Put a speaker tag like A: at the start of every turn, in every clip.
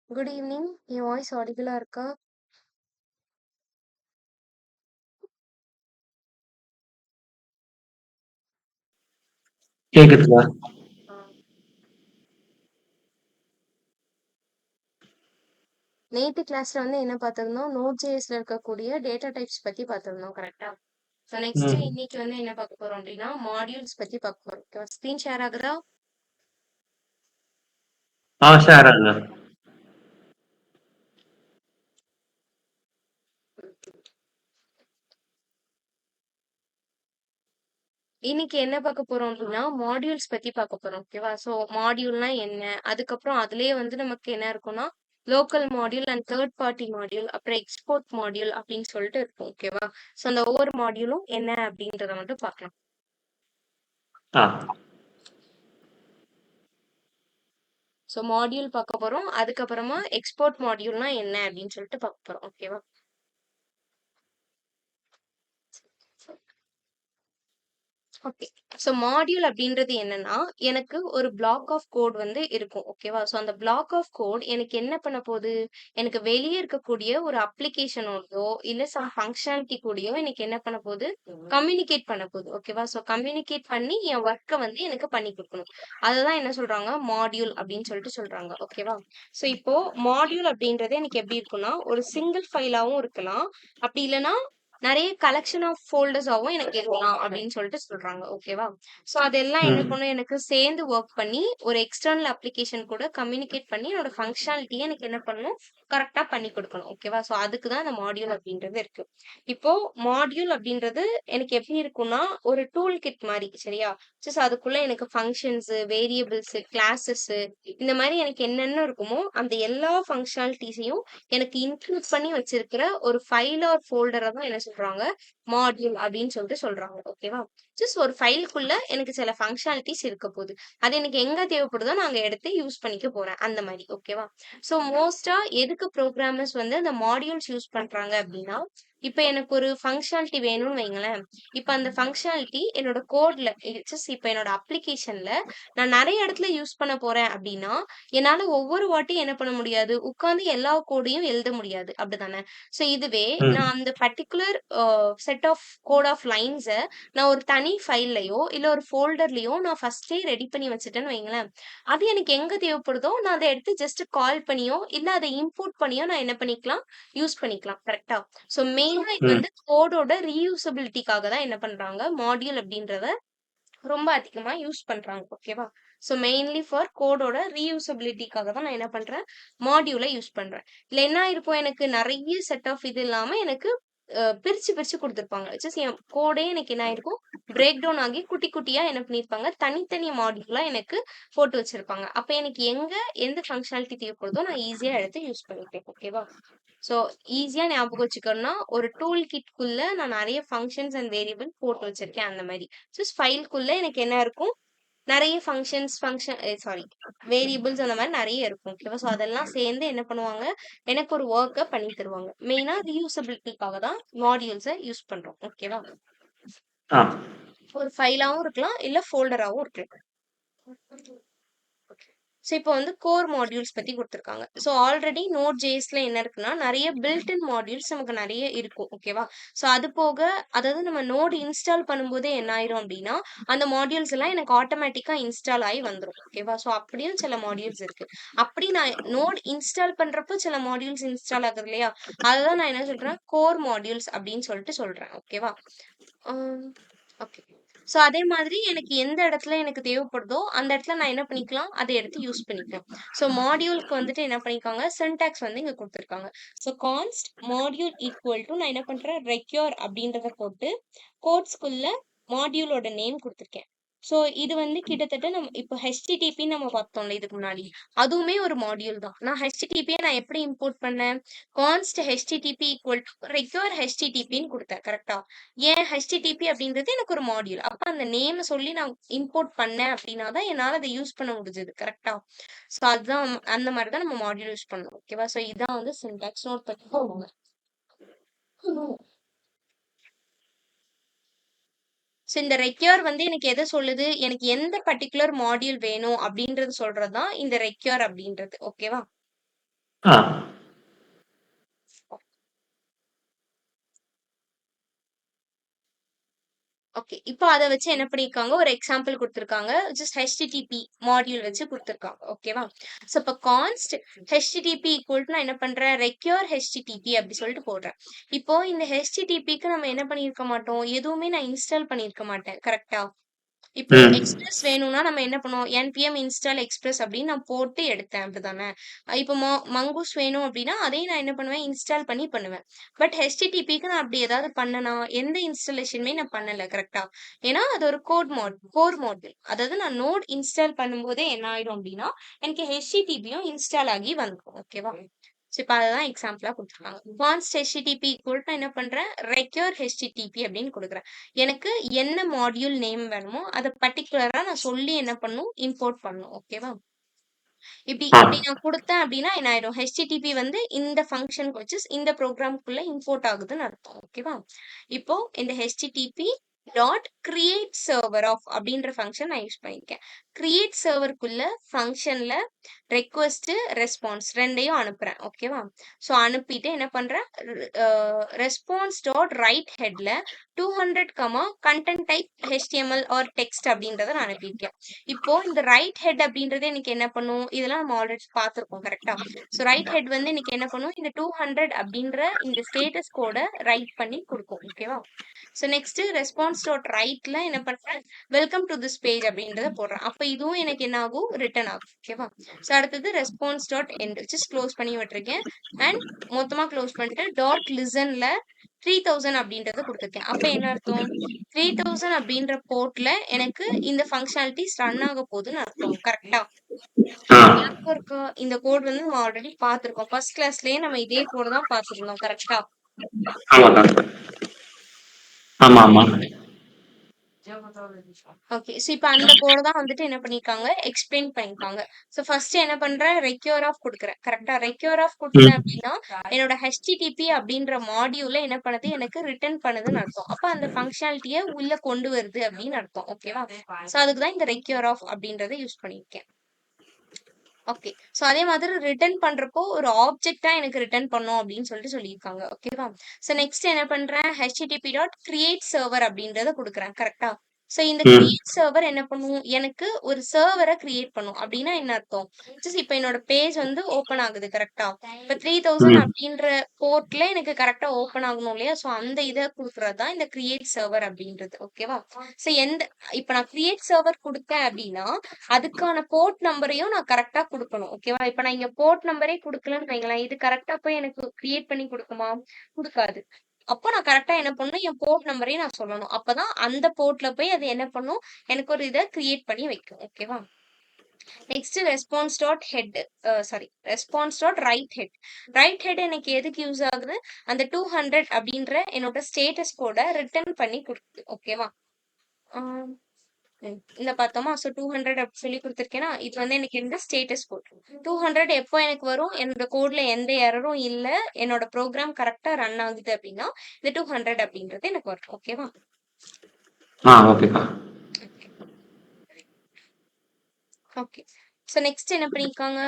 A: Good evening. என் voice ஆடிபிளா இருக்கா?
B: கேக்குதுங்களா?
A: நேத்து கிளாஸ்ல வந்து என்ன பார்த்திருந்தோம்? Node.jsல இருக்கக்கூடிய டேட்டா டைப்ஸ் பத்தி பார்த்திருந்தோம். கரெக்ட்டா? ஸோ நெக்ஸ்ட்
B: ம்.
A: இன்னைக்கு வந்து என்ன பார்க்க போறோம் அப்படின்னா, மாடியூல்ஸ் பத்தி பார்க்க போறோம். ஓகேவா? ஸ்க்ரீன் ஷேர் ஆகுதா?
B: ஷேர் ஆகுங்க.
A: இன்னைக்கு என்ன பார்க்க போறோம் அப்படின்னா, மாடியூல்ஸ் பத்தி பார்க்க போறோம். ஓகேவா? ஸோ மாடியூல்னா என்ன? அதுக்கப்புறம் அதிலேயே வந்து நமக்கு என்ன இருக்கும்னா, local module and third party module, அப்புறம் எக்ஸ்போர்ட் மாடியூல் அப்படின்னு சொல்லிட்டு இருக்கும். ஓகேவா? ஸோ அந்த ஒவ்வொரு மாடியூலும் என்ன அப்படின்றத மட்டும் பார்க்கலாம்.
B: ஆ.
A: ஸோ மாடியூல் பார்க்க போறோம். அதுக்கப்புறமா எக்ஸ்போர்ட் மாடியூல்னா என்ன அப்படின்னு சொல்லிட்டு பார்க்க போறோம். ஓகேவா? ஓகே. ஸோ மாடியூல் அப்படின்றது என்னன்னா, எனக்கு ஒரு பிளாக் ஆஃப் கோட் வந்து இருக்கும். ஓகேவா? ஸோ அந்த பிளாக் ஆஃப் கோட் எனக்கு என்ன பண்ண போகுது? எனக்கு வெளிய இருக்கக்கூடிய ஒரு அப்ளிகேஷனோடயோ, இல்ல சம் ஃபங்ஷனாலிட்டி கூடயோ எனக்கு என்ன பண்ண போகுது? கம்யூனிகேட் பண்ண போகுது. ஓகேவா? ஸோ கம்யூனிகேட் பண்ணி என் ஒர்க்க வந்து எனக்கு பண்ணி குடுக்கணும். அததான் என்ன சொல்றாங்க? மாடியூல் அப்படின்னு சொல்லிட்டு சொல்றாங்க. ஓகேவா? ஸோ இப்போ மாடியூல் அப்படின்றது எனக்கு எப்படி இருக்கும்னா, ஒரு சிங்கிள் ஃபைலாவும் இருக்கலாம். அப்படி இல்லன்னா நெறைய கலெக்ஷன் ஆஃப் ஃபோல்டர்ஸாவும் எனக்கு இருக்கலாம் அப்படின்னு சொல்லிட்டு சொல்றாங்க. ஓகேவா? ஸோ அதெல்லாம் என்ன
B: ம்.
A: பண்ணும் எனக்கு சேர்ந்து வொர்க் பண்ணி, ஒரு எக்ஸ்டர்னல் அப்ளிகேஷன் கூட கம்யூனிகேட் பண்ணி என்னோட ஃபங்ஷனாலிட்டிய எனக்கு என்ன பண்ணணும்? கரெக்ட்டா பண்ணி குடுக்கணும். ஓகேவா? ஸோ அதுக்கு தான் அந்த மாடியூல் அப்படின்றது இருக்கு. இப்போ மாடியூல் அப்படின்றது எனக்கு எப்படி இருக்கும்னா, ஒரு டூல் கிட் மாரி சரியா? அதுக்குள்ள எனக்கு ஃபங்ஷன்ஸ், வேரியபிள்ஸ், கிளாஸஸ் இந்த மாரி எனக்கு என்னென்ன இருக்குமோ, அந்த எல்லா ஃபங்ஷனாலிட்டீஸையும் எனக்கு இன்க்ளூட் பண்ணி வச்சிருக்கிற ஒரு ஃபைல் ஆர் ஃபோல்டர தான் என்ன சொல்றாங்க? மாடியூல் அப்படின்னு சொல்லிட்டு சொல்றாங்க. ஓகேவா? ஒரு ஃபைலுக்குள்ள எனக்கு சில ஃபங்ஷனாலிட்டீஸ் இருக்க போது. அது எனக்கு எங்க தேவைப்படுதோ நான் அங்க எடுத்து யூஸ் பண்ணிக்க போறேன். அந்த மாரி. ஓகேவா? மோஸ்ட்டா எதுக்கு புரோகிராமர்ஸ் வந்து அந்த மாடியூல்ஸ் யூஸ் பண்றாங்க அப்படின்னா, இப்ப எனக்கு ஒரு ஃபங்ஷனாலிட்டி வேணும்னு வைங்களேன். இப்ப அந்த ஃபங்ஷனாலிட்டி என்னோட கோட்ல இப்ப என்னோட அப்ளிகேஷன்ல நான் நெறைய இடத்துல யூஸ் பண்ண போறேன் அப்படின்னா, என்னால ஒவ்வொரு வாட்டியும் என்ன பண்ண முடியாது? உட்கார்ந்து எல்லா கோடையும் எழுத முடியாது. அப்படிதானே? இதுவே நான்
B: ம்.
A: அந்த particular set of code of lines நான் ஒரு தனி ஃபைல்லயோ, இல்ல ஒரு ஃபோல்டர்லயோ நான் ஃபர்ஸ்ட்டே ரெடி பண்ணி வச்சுட்டேன்னு வைங்களேன். அது எனக்கு எங்க தேவைப்படுதோ, நான் அத எடுத்து ஜஸ்ட் கால் பண்ணியோ, இல்ல அத இம்போர்ட் பண்ணியோ நான் என்ன பண்ணிக்கலாம்? யூஸ் பண்ணிக்கலாம். கரெக்ட்டா? மெயினா இது
B: ம்.
A: வந்து கோடோட ரீயூசபிலிட்டிக்காக தான் என்ன பண்றாங்க? மாடியூல் அப்படின்றத ரொம்ப அதிகமா யூஸ் பண்றாங்க. ஓகேவா? மெயின்லி ஃபார் கோடோட ரீயூசபிலிட்டிக்காக தான் நான் என்ன பண்றேன்? மாடியூல யூஸ் பண்றேன். இதுல என்ன ஆயிருக்கும் எனக்கு நெறைய செட் ஆஃப் இது இல்லாம எனக்கு பிரிச்சு பிரிச்சு குடுத்துருப்பாங்க. என் கோடே எனக்கு என்ன ஆயிருக்கும்? பிரேக் டவுன் ஆகி குட்டி குட்டியா என்ன பண்ணியிருப்பாங்க? தனித்தனி மாடியூலா எனக்கு போட்டு வச்சிருப்பாங்க. அப்ப எனக்கு எந்த ஃபங்ஷனாலிட்டி தேவைப்படுதோ நான் ஈஸியா எடுத்து யூஸ் பண்ணிப்பேன். ஓகேவா? ஸோ ஈஸியா ஞாபகம் வச்சுக்கணும்னா, ஒரு டூல் கிட்குள்ள நான் நெறைய ஃபங்ஷன்ஸ் அண்ட் வேரியபிள் போட்டு வச்சிருக்கேன் அந்த மாரி. ஃபைல்க்குள்ள எனக்கு என்ன இருக்கும்? நெறைய சாரி வேரியபிள்ஸ் அந்த மாரி நெறைய இருக்கும். ஓகேவா? அதெல்லாம் சேர்ந்து என்ன பண்ணுவாங்க? எனக்கு ஒரு வொர்க்க பண்ணி தருவாங்க. மெயினா ரீயூசபிலிட்டிக்காக தான் மாடியூல்ஸ யூஸ் பண்றோம். ஓகேவா?
B: ஆ.
A: ஒரு ஃபைலாவும் இருக்கலாம், இல்ல ஃபோல்டராவும் இருக்கலாம். இப்போ வந்து கோர் மாடியூல்ஸ் பத்தி குடுத்துருக்காங்க. ஆல்ரெடி Node.jsல என்ன இருக்குன்னா, நெறைய பில்ட் இன் மாடியூல்ஸ் நமக்கு நெறைய இருக்கும். ஓகேவா? அது போக அதாவது நம்ம நோட் இன்ஸ்டால் பண்ணும்போதே என்ன ஆயிரும் அப்டின்னா, அந்த மாடியூல்ஸ் எல்லாம் எனக்கு ஆட்டோமேட்டிக்கா இன்ஸ்டால் ஆயி வந்துரும். ஓகேவா? அப்படியும் சில மாடியூல்ஸ் இருக்கு. அப்படி நான் நோட் இன்ஸ்டால் பண்றப்போ சில மாடியூல்ஸ் இன்ஸ்டால் ஆகுது இல்லையா? அததான் நான் என்ன சொல்றேன்? கோர் மாடியூல்ஸ் அப்படின்னு சொல்லிட்டு சொல்றேன். ஓகேவா? ஆம். ஓகே. அதே மாதிரி எனக்கு எந்த இடத்துல எனக்கு தேவைப்படுதோ, அந்த இடத்துல நான் என்ன பண்ணிக்கலாம்? அத எடுத்து யூஸ் பண்ணிக்கலாம். மாடியூல்க்கு வந்துட்டு என்ன பண்ணியிருக்காங்க? சின்டாக்ஸ் வந்து இங்க குடுத்துருக்காங்க. கான்ஸ்ட் மாடியூல் ஈக்குவல் டூ நான் என்ன பண்றேன்? ரெக்யூர் அப்படின்றத போட்டு, கோட்ஸ்க்குள்ள மாடியூலோட நேம் குடுத்துருக்கேன். இது வந்து கிட்டத்தட்ட இப்போ HTTP நம்ம பார்த்தோம்ல இதுக்கு முன்னாடி. அதுவுமே ஒரு மாடியூல் தான். HTTPய நான் எப்படி இம்போர்ட் பண்ணேன்? கான்ஸ்ட் HTTP ஈக்குவல் டூ ரெக்யூர் HTTPன்னு குடுத்தேன். கரெக்ட்டா? ஏன் HTTP அப்படின்றது எனக்கு ஒரு மாடியூல். அப்ப அந்த நேம சொல்லி நான் இம்போர்ட் பண்ணேன் அப்படின்னா தான் என்னால அத யூஸ் பண்ண முடிஞ்சது. கரெக்ட்டா? அதுதான் அந்த மாரி தான் நம்ம மாடியூல் யூஸ் பண்ணணும். ஓகேவா? இதான் வந்து சின்டாக்ஸ் நோட் பண்ணிக்கோங்க. இந்த ரெக்யூர் வந்து எனக்கு எத சொல்லுது? எனக்கு எந்த பர்ட்டிகுலர் மாடியூல் வேணும் அப்படின்றது சொல்றது தான் இந்த ரெக்யூர் அப்படின்றது. ஓகேவா?
B: ஆ.
A: ஓகே. இப்போ அத வச்சு என்ன பண்ணியிருக்காங்க, ஒரு எக்ஸாம்பிள் குடுத்துருக்காங்க. ஜஸ்ட் HTTP மாடியூல் வச்சு குடுத்துருக்காங்க. ஓகேவா? ஸோ இப்போ கான்ஸ்ட் HTTP ஈக்குவல் டூ நான் என்ன பண்றேன், ரெக்யூர் HTTP அப்படி சொல்லிட்டு போடுறேன். இப்போ இந்த HTTPக்கு நம்ம என்ன பண்ணியிருக்க மாட்டோம், எதுவுமே நான் இன்ஸ்டால் பண்ணியிருக்க மாட்டேன். கரெக்ட்டா? இப்போ
B: ம்.
A: எக்ஸ்பிரஸ் வேணும்னா நம்ம என்ன பண்ணுவோம், npm install express அப்படின்னு நான் போட்டு எடுத்தேன். அப்படிதானே? இப்போ மங்கூஸ் வேணும் அப்படின்னா, அதையும் நான் என்ன பண்ணுவேன், இன்ஸ்டால் பண்ணி பண்ணுவேன். பட் HTTPக்கு நான் அப்படி ஏதாவது பண்ணனா, எந்த இன்ஸ்டாலேஷனுமே நான் பண்ணல. கரெக்ட்டா? ஏன்னா அது ஒரு கோர் மாட்யூல். அதாவது நான் நோட் இன்ஸ்டால் பண்ணும்போதே என்ன ஆயிடும் அப்படின்னா, எனக்கு HTTPயும் இன்ஸ்டால் ஆகி வந்துரும். ஓகேவா? ஸோ இப்போ அததான் எக்ஸாம்பிளா குடுத்துருக்காங்க. const HTTP ஈக்குவல் நான் என்ன பண்றேன், ரெக்யூர் HTTP அப்படின்னு குடுக்குறேன். எனக்கு என்ன மாடியூல் நேம் வேணுமோ, அத பர்ட்டிகுலரா நான் சொல்லி என்ன பண்ணணும், இம்போர்ட் பண்ணணும். ஓகேவா? இப்படி
B: ஆ.
A: இப்படி நான் குடுத்தேன் அப்படின்னா என்ன ஆயிடும், HTTP வந்து இந்த ஃபங்ஷன் வச்சு இந்த ப்ரோக்ராம்க்குள்ள இம்போர்ட் ஆகுதுன்னு அர்த்தம். ஓகேவா? இப்போ இந்த HTTP dot create server of அப்படின்ற ஃபங்ஷன் நான் யூஸ் பண்ணியிருக்கேன். கிரியேட் சர்வருக்குள்ள ஃபங்ஷன்ல ரெக்வெஸ்ட் ரெஸ்பான்ஸ் ரெண்டையும் அனுப்புறேன். ஓகேவா? ஸோ அனுப்பிட்டு என்ன பண்றேன், ரெஸ்பான்ஸ் டாட் ரைட் ஹெட்ல 200 content type HTML or text அப்படின்றத நான் அனுப்பியிருக்கேன். இப்போ இந்த ரைட் ஹெட் அப்படின்றது எனக்கு என்ன பண்ணும், இதெல்லாம் நம்ம ஆல்ரெடி பார்த்திருக்கோம். கரெக்டா? ஸோ ரைட் ஹெட் வந்து எனக்கு என்ன பண்ணும், இந்த 200 அப்படின்ற இந்த ஸ்டேட்டஸ் கோட ரைட் பண்ணி கொடுக்கும். ஓகேவா? ஸோ நெக்ஸ்ட் ரெஸ்பான்ஸ் டாட் ரைட்ல என்ன பண்றேன், வெல்கம் டு திஸ் பேஜ் அப்படின்றத போடுறேன். அப்ப இதுவும் எனக்கு என்ன ஆகும், ரிட்டர்ன் ஆகும். ஓகேவா? ஸோ அடுத்தது response dot end just close பண்ணி விட்டுருக்கேன். அண்ட் மொத்தமா க்ளோஸ் பண்ணிட்டு டாட் லிசன்ல 3000 அப்படின்றத கொடுத்துருக்கேன். அப்ப என்ன அர்த்தம், 3000 அப்படின்ற போர்ட்ல எனக்கு இந்த ஃபங்க்ஷனாலிட்டிஸ் ரன் ஆக போகுதுன்னு அர்த்தம். கரெக்டா?
B: ஆ.
A: ஞாபகம் இருக்கா? இந்த கோட் வந்து நம்ம ஆல்ரெடி பார்த்திருக்கோம். ஃபர்ஸ்ட் கிளாஸ்லயே நம்ம இதே கோட் தான் பார்த்திருந்தோம். கரெக்டா?
B: ஆமாக்கா. ஆமா, ஆமா.
A: ஓகே. ஸோ இப்ப அந்த கோட தான் வந்துட்டு என்ன பண்ணியிருக்காங்க, எக்ஸ்பிளைன் பண்ணியிருக்காங்க. ஸோ ஃபர்ஸ்ட் என்ன பண்றேன், ரெக்யூர் ஆஃப் குடுக்குறேன். கரெக்ட்டா? ரெக்யூர் ஆஃப் குடுத்தேன்
B: ம்.
A: அப்படின்னா, என்னோட HTTP அப்படின்ற மாடியூல என்ன பண்ணுது, எனக்கு ரிட்டர்ன் பண்ணுதுன்னு அர்த்தம். அப்ப அந்த ஃபங்ஷனாலிட்டிய உள்ள கொண்டு வருது அப்படின்னு அர்த்தம். ஓகேவா? ஸோ அதுக்கு தான் இந்த ரெக்யூர் ஆஃப் அப்படின்றத யூஸ் பண்ணியிருக்கேன். ஓகே. ஸோ அதே மாதிரி ரிட்டர்ன் பண்றப்போ ஒரு ஆப்ஜெக்ட்டா எனக்கு ரிட்டர்ன் பண்ணும் அப்படின்னு சொல்லிட்டு சொல்லியிருக்காங்க. ஓகேவா? ஸோ நெக்ஸ்ட் என்ன பண்றேன், HTTP டாட் கிரியேட் சர்வர் அப்படின்றத குடுக்குறேன். கரெக்ட்டா? ஸோ இந்த
B: ம்.
A: கிரியேட் சர்வர் என்ன பண்ணும், எனக்கு ஒரு சர்வர கிரியேட் பண்ணும். அப்படின்னா என்ன அர்த்தம்? ஜஸ்ட் இப்ப என்னோட பேஜ் வந்து ஓப்பன் ஆகுது. கரெக்ட்டா? இப்ப 3000
B: ம்.
A: அப்படின்ற போர்ட்ல எனக்கு கரெக்ட்டா ஓப்பன் ஆகணும் இல்லையா? ஸோ அந்த இத குடுக்குறது தான் இந்த கிரியேட் சர்வர் அப்படின்றது. ஓகேவா? ஸோ இப்ப நான் கிரியேட் சர்வர் குடுத்தேன் அப்படின்னா, அதுக்கான போர்ட் நம்பரையும் நான் கரெக்ட்டா குடுக்கணும். ஓகேவா? இப்ப நான் இங்க போர்ட் நம்பரே குடுக்கலன்னு வைங்களேன், இது கரெக்ட்டா போய் எனக்கு கிரியேட் பண்ணி குடுக்குமா? குடுக்காது. அப்போ நான் கரெக்ட்டா என்ன பண்ணணும், என் போர்ட் நம்பரையும் நான் சொல்லணும். அப்பதான் அந்த போர்ட்ல போய் அது என்ன பண்ணும், எனக்கு ஒரு இத கிரியேட் பண்ணி வைக்கும். ஓகேவா? Next response dot head response dot write head. Write head எனக்கு எதுக்கு யூஸ் ஆகுது, அந்த 200 அப்படின்ற என்னோட ஸ்டேட்டஸ் கோட ரிட்டர்ன் பண்ணி குடுக்குது. ஓகேவா? இந்த பார்த்தோமா? ஸோ 200 அப்படி சொல்லி குடுத்துருக்கேனா, இது வந்து எனக்கு இந்த ஸ்டேட்டஸ் கோட். 200 எப்போ எனக்கு வரும்? என்னோட கோட்ல எந்த எரரும் இல்ல. என்னோட ப்ரோகிராம் கரெக்ட்டா ரன் ஆகுது அப்படின்னா, இந்த 200 அப்படின்றது எனக்கு வரும். ஓகேவா?
B: ஓகேக்கா.
A: ஓகே. ஸோ நெக்ஸ்ட் என்ன பண்ணியிருக்காங்க?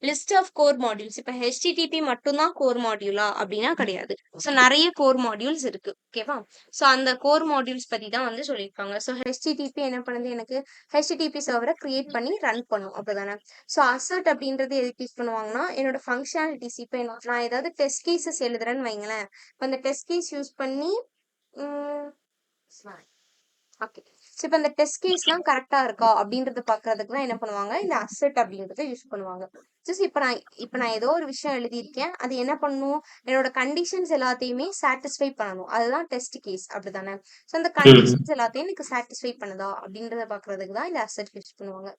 A: List of core modules. இப்ப HTTP மட்டும் தான் கோர் மாடியூலா? அப்படின்னா கிடையாது. ஸோ நெறைய கோர் மாடியூல்ஸ் இருக்கு. ஓகேவா? ஸோ அந்த கோர் மாடியூல்ஸ் பத்தி தான் வந்து சொல்லியிருக்காங்க. ஸோ HTTP என்ன பண்ணுது, எனக்கு HTTP சர்வர கிரியேட் பண்ணி ரன் பண்ணும். அப்படிதானே? ஸோ அசர்ட் அப்படின்றது எதுக்கு யூஸ் பண்ணுவாங்கன்னா, என்னோட ஃபங்ஷனாலிட்டிஸ் இப்ப நான் ஏதாவது டெஸ்ட் கேஸஸ் எழுதுறேன்னு வைங்களேன். இப்ப அந்த டெஸ்ட் கேஸ் யூஸ் பண்ணி ம் ஓகே. ஸோ இப்ப இந்த டெஸ்ட் கேஸ்லாம் கரெக்ட்டா இருக்கா? அப்படின்றத பார்க்கறதுக்கு தான் என்ன பண்ணுவாங்க, இந்த அசெட் அப்படின்றத யூஸ் பண்ணுவாங்க. ஜஸ்ட் இப்ப நான் ஏதோ ஒரு விஷயம் எழுதியிருக்கேன். அது என்ன பண்ணணும், என்னோட கண்டிஷன்ஸ் எல்லாத்தையுமே சாட்டிஸ்ஃபை பண்ணணும். அதுதான் டெஸ்ட் கேஸ். அப்படிதானே? ஸோ அந்த
B: ம்.
A: கண்டிஷன்ஸ் எல்லாத்தையும் எனக்கு சாட்டிஸ்ஃபை பண்ணுதா? அப்படின்றத பார்க்கறதுக்கு தான் இந்த அசெட் யூஸ் பண்ணுவாங்க.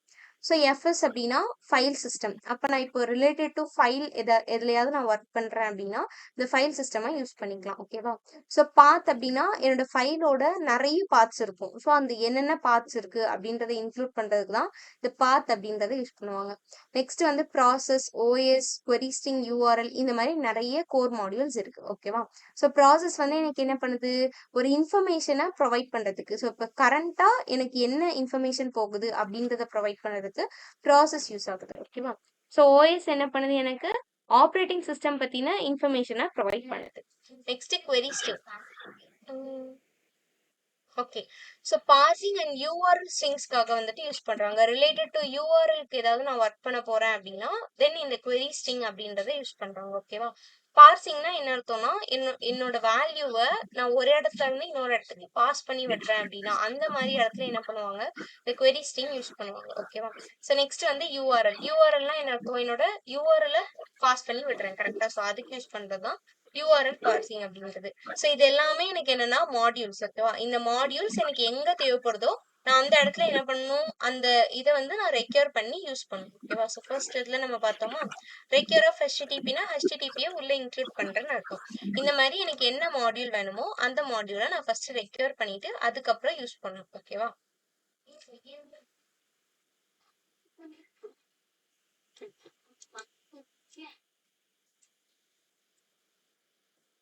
A: ஸோ எஃப்எஸ் அப்படின்னா ஃபைல் சிஸ்டம். அப்ப நான் இப்போ ரிலேட்டட் டு ஃபைல் எதுலயாவது நான் ஒர்க் பண்றேன் அப்படின்னா, இந்த ஃபைல் சிஸ்டமை யூஸ் பண்ணிக்கலாம். ஓகேவா? ஸோ பாத் அப்படின்னா என்னோட ஃபைலோட நிறைய பார்ட்ஸ் இருக்கும். ஸோ அந்த என்னென்ன பார்ட்ஸ் இருக்கு அப்படின்றத இன்க்ளூட் பண்றதுக்கு தான் இந்த பாத் அப்படின்றத யூஸ் பண்ணுவாங்க. நெக்ஸ்ட் வந்து process, OS, query string, URL இந்த மாதிரி நிறைய கோர் மாடியூல்ஸ் இருக்கு. ஓகேவா? ஸோ ப்ராசஸ் வந்து எனக்கு என்ன பண்ணுது, ஒரு இன்ஃபர்மேஷனை ப்ரொவைட் பண்றதுக்கு. ஸோ இப்போ கரண்டா எனக்கு என்ன இன்ஃபர்மேஷன் போகுது அப்படின்றத ப்ரொவைட் பண்றதுக்கு ப்ராசஸ் யூஸ் ஆகுது. ஓகேவா? ஸோ ஓஎஸ் என்ன பண்ணுது, எனக்கு ஆப்பரேட்டிங் சிஸ்டம் பத்தின இன்ஃபர்மேஷனை ப்ரொவைட் பண்ணுது. Next query string. Okay. So parsing and URL ஸ்ட்ரிங்ஸ்க்காக வந்துட்டு யூஸ் பண்றாங்க. ரிலேட்டட் டு யூஆர்எல்க்கு ஏதாவது நான் ஒர்க் பண்ண போறேன் அப்படின்னா தென் இந்த query string அப்படின்றத யூஸ் பண்றாங்க. ஓகேவா? பார்சிங்னா என்ன அர்த்தம்னா என்னோட வேல்யூவை நான் ஒரு இடத்துல இருந்து இன்னொரு இடத்துக்கு பாஸ் பண்ணி விடுறேன் அப்படின்னா அந்த மாதிரி இடத்துல என்ன பண்ணுவாங்க, இந்த query string யூஸ் பண்ணுவாங்க. ஓகேவா? ஸோ நெக்ஸ்ட் வந்து யூஆர்எல்னா என்ன அர்த்தம், என்னோட யூஆர்எல் பாஸ் பண்ணி விடுறேன் கரெக்டா. ஸோ அதுக்கு யூஸ் பண்றதுதான் யூஆர்எல் பார்சிங் அப்படின்றது. ஸோ இது எல்லாமே எனக்கு என்னன்னா மாடியூல்ஸ். ஓகேவா? இந்த மாடியூல்ஸ் எனக்கு எங்க தேவைப்படுதோ நான் அந்த இடத்துல என்ன பண்ணணும், அந்த இதை வந்து நான் ரெக்யூர் பண்ணி யூஸ் பண்ணணும். ஓகேவா? ஸோ ஃபர்ஸ்ட் இதுல நம்ம பார்த்தோமா, ரெக்யூர் ஆஃப் ஹெச்டிடிபினா ஹெச்டிடிபியை உள்ள இன்க்ளூட் பண்றேன்னு அர்த்தம். இந்த மாதிரி எனக்கு என்ன மாடியூல் வேணுமோ அந்த மாடியூலை நான் ஃபர்ஸ்ட் ரெக்யூர் பண்ணிட்டு அதுக்கப்புறம் யூஸ் பண்ணணும். ஓகேவா?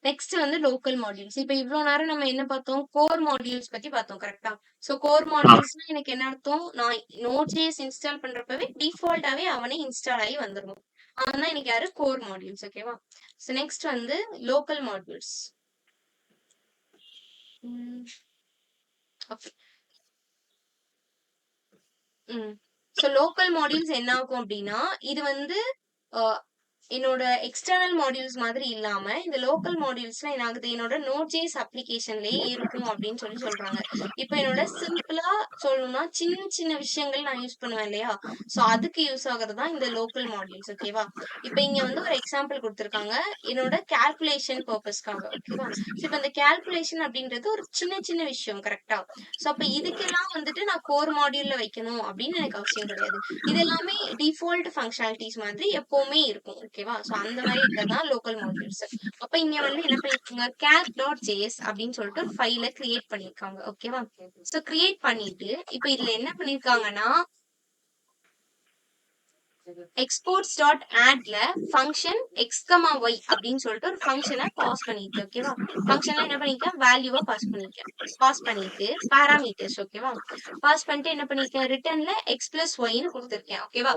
A: நெக்ஸ்ட் வந்து லோக்கல் மாடியூல்ஸ். இப்ப இவ்வளவு நேரம் நம்ம என்ன பார்த்தோம், கோர் மாடியூல்ஸ் பத்தி பார்த்தோம் கரெக்டா. சோ கோர் மாடியூல்ஸ்னா எனக்கு என்ன அர்த்தம், நான் நோட்.js இன்ஸ்டால் பண்றப்பவே டிஃபால்ட்டாவே அவனே இன்ஸ்டால் ஆகி வந்துரும். அவன் தான் எனக்கு யாரு, கோர் மாடியூல்ஸ். ஓகேவா? சோ நெக்ஸ்ட் வந்து local modules. Okay. So local modules என்ன ஆகும் அப்படின்னா, இது வந்து என்னோட எக்ஸ்டர்னல் மாடியூல்ஸ் மாதிரி இல்லாம இந்த லோக்கல் மாடியூல்ஸ்ல என்ன ஆகுது, என்னோட நோட்.js அப்ளிகேஷன்லயே இருக்கும் அப்படின்னு சொல்றாங்க. இப்போ என்னோட சிம்பிளா சொல்லணும்னா சின்ன சின்ன விஷயங்கள் நான் யூஸ் பண்ணுவேன் இல்லையா, சோ அதுக்கு யூஸ் ஆகுறது தான் இந்த லோக்கல் மாடியூல்ஸ். ஓகேவா? இப்போ இங்க வந்து ஒரு எக்ஸாம்பிள் கொடுத்திருக்காங்க என்னோட கால்குலேஷன் பர்பஸ்க்காக. ஓகேவா? சோ இப்போ இந்த கால்குலேஷன் அப்படின்றது ஒரு சின்ன சின்ன விஷயம் கரெக்டா. சோ அப்ப இதுக்கெல்லாம் வந்துட்டு நான் கோர் மாடியூல்ல வைக்கணும் அப்படின்னு எனக்கு அவசியம் கிடையாது. இது எல்லாமே டிஃபால்ட் ஃபங்க்ஷனாலிட்டிஸ் மாதிரி எப்பவுமே இருக்கும். ஓகேவா? சோ அந்த மாதிரி இருக்கிறதான் லோக்கல் மாடியூல்ஸ். அப்ப இங்க வந்து என்ன பண்ணிருக்காங்க, calc.js அப்படின்னு சொல்லிட்டு ஒரு ஃபைலை கிரியேட் பண்ணிருக்காங்க. ஓகேவா? சோ கிரியேட் பண்ணிட்டு இப்ப இதுல என்ன பண்ணிருக்காங்கன்னா exports.addல function x,y அப்படின்னு சொல்லிட்டு ஒரு ஃபங்க்ஷனை பாஸ் பண்ணிட்டு. ஓகேவா? ஃபங்க்ஷன்ல என்ன பண்ணிருக்கேன், வேல்யூவா பாஸ் பண்ணிருக்கேன். பாஸ் பண்ணிட்டு பாராமீட்டர்ஸ். ஓகேவா? பாஸ் பண்ணிட்டு என்ன பண்ணிருக்கேன், ரிட்டர்ன்ல x plus yன்னு கொடுத்திருக்கேன். ஓகேவா?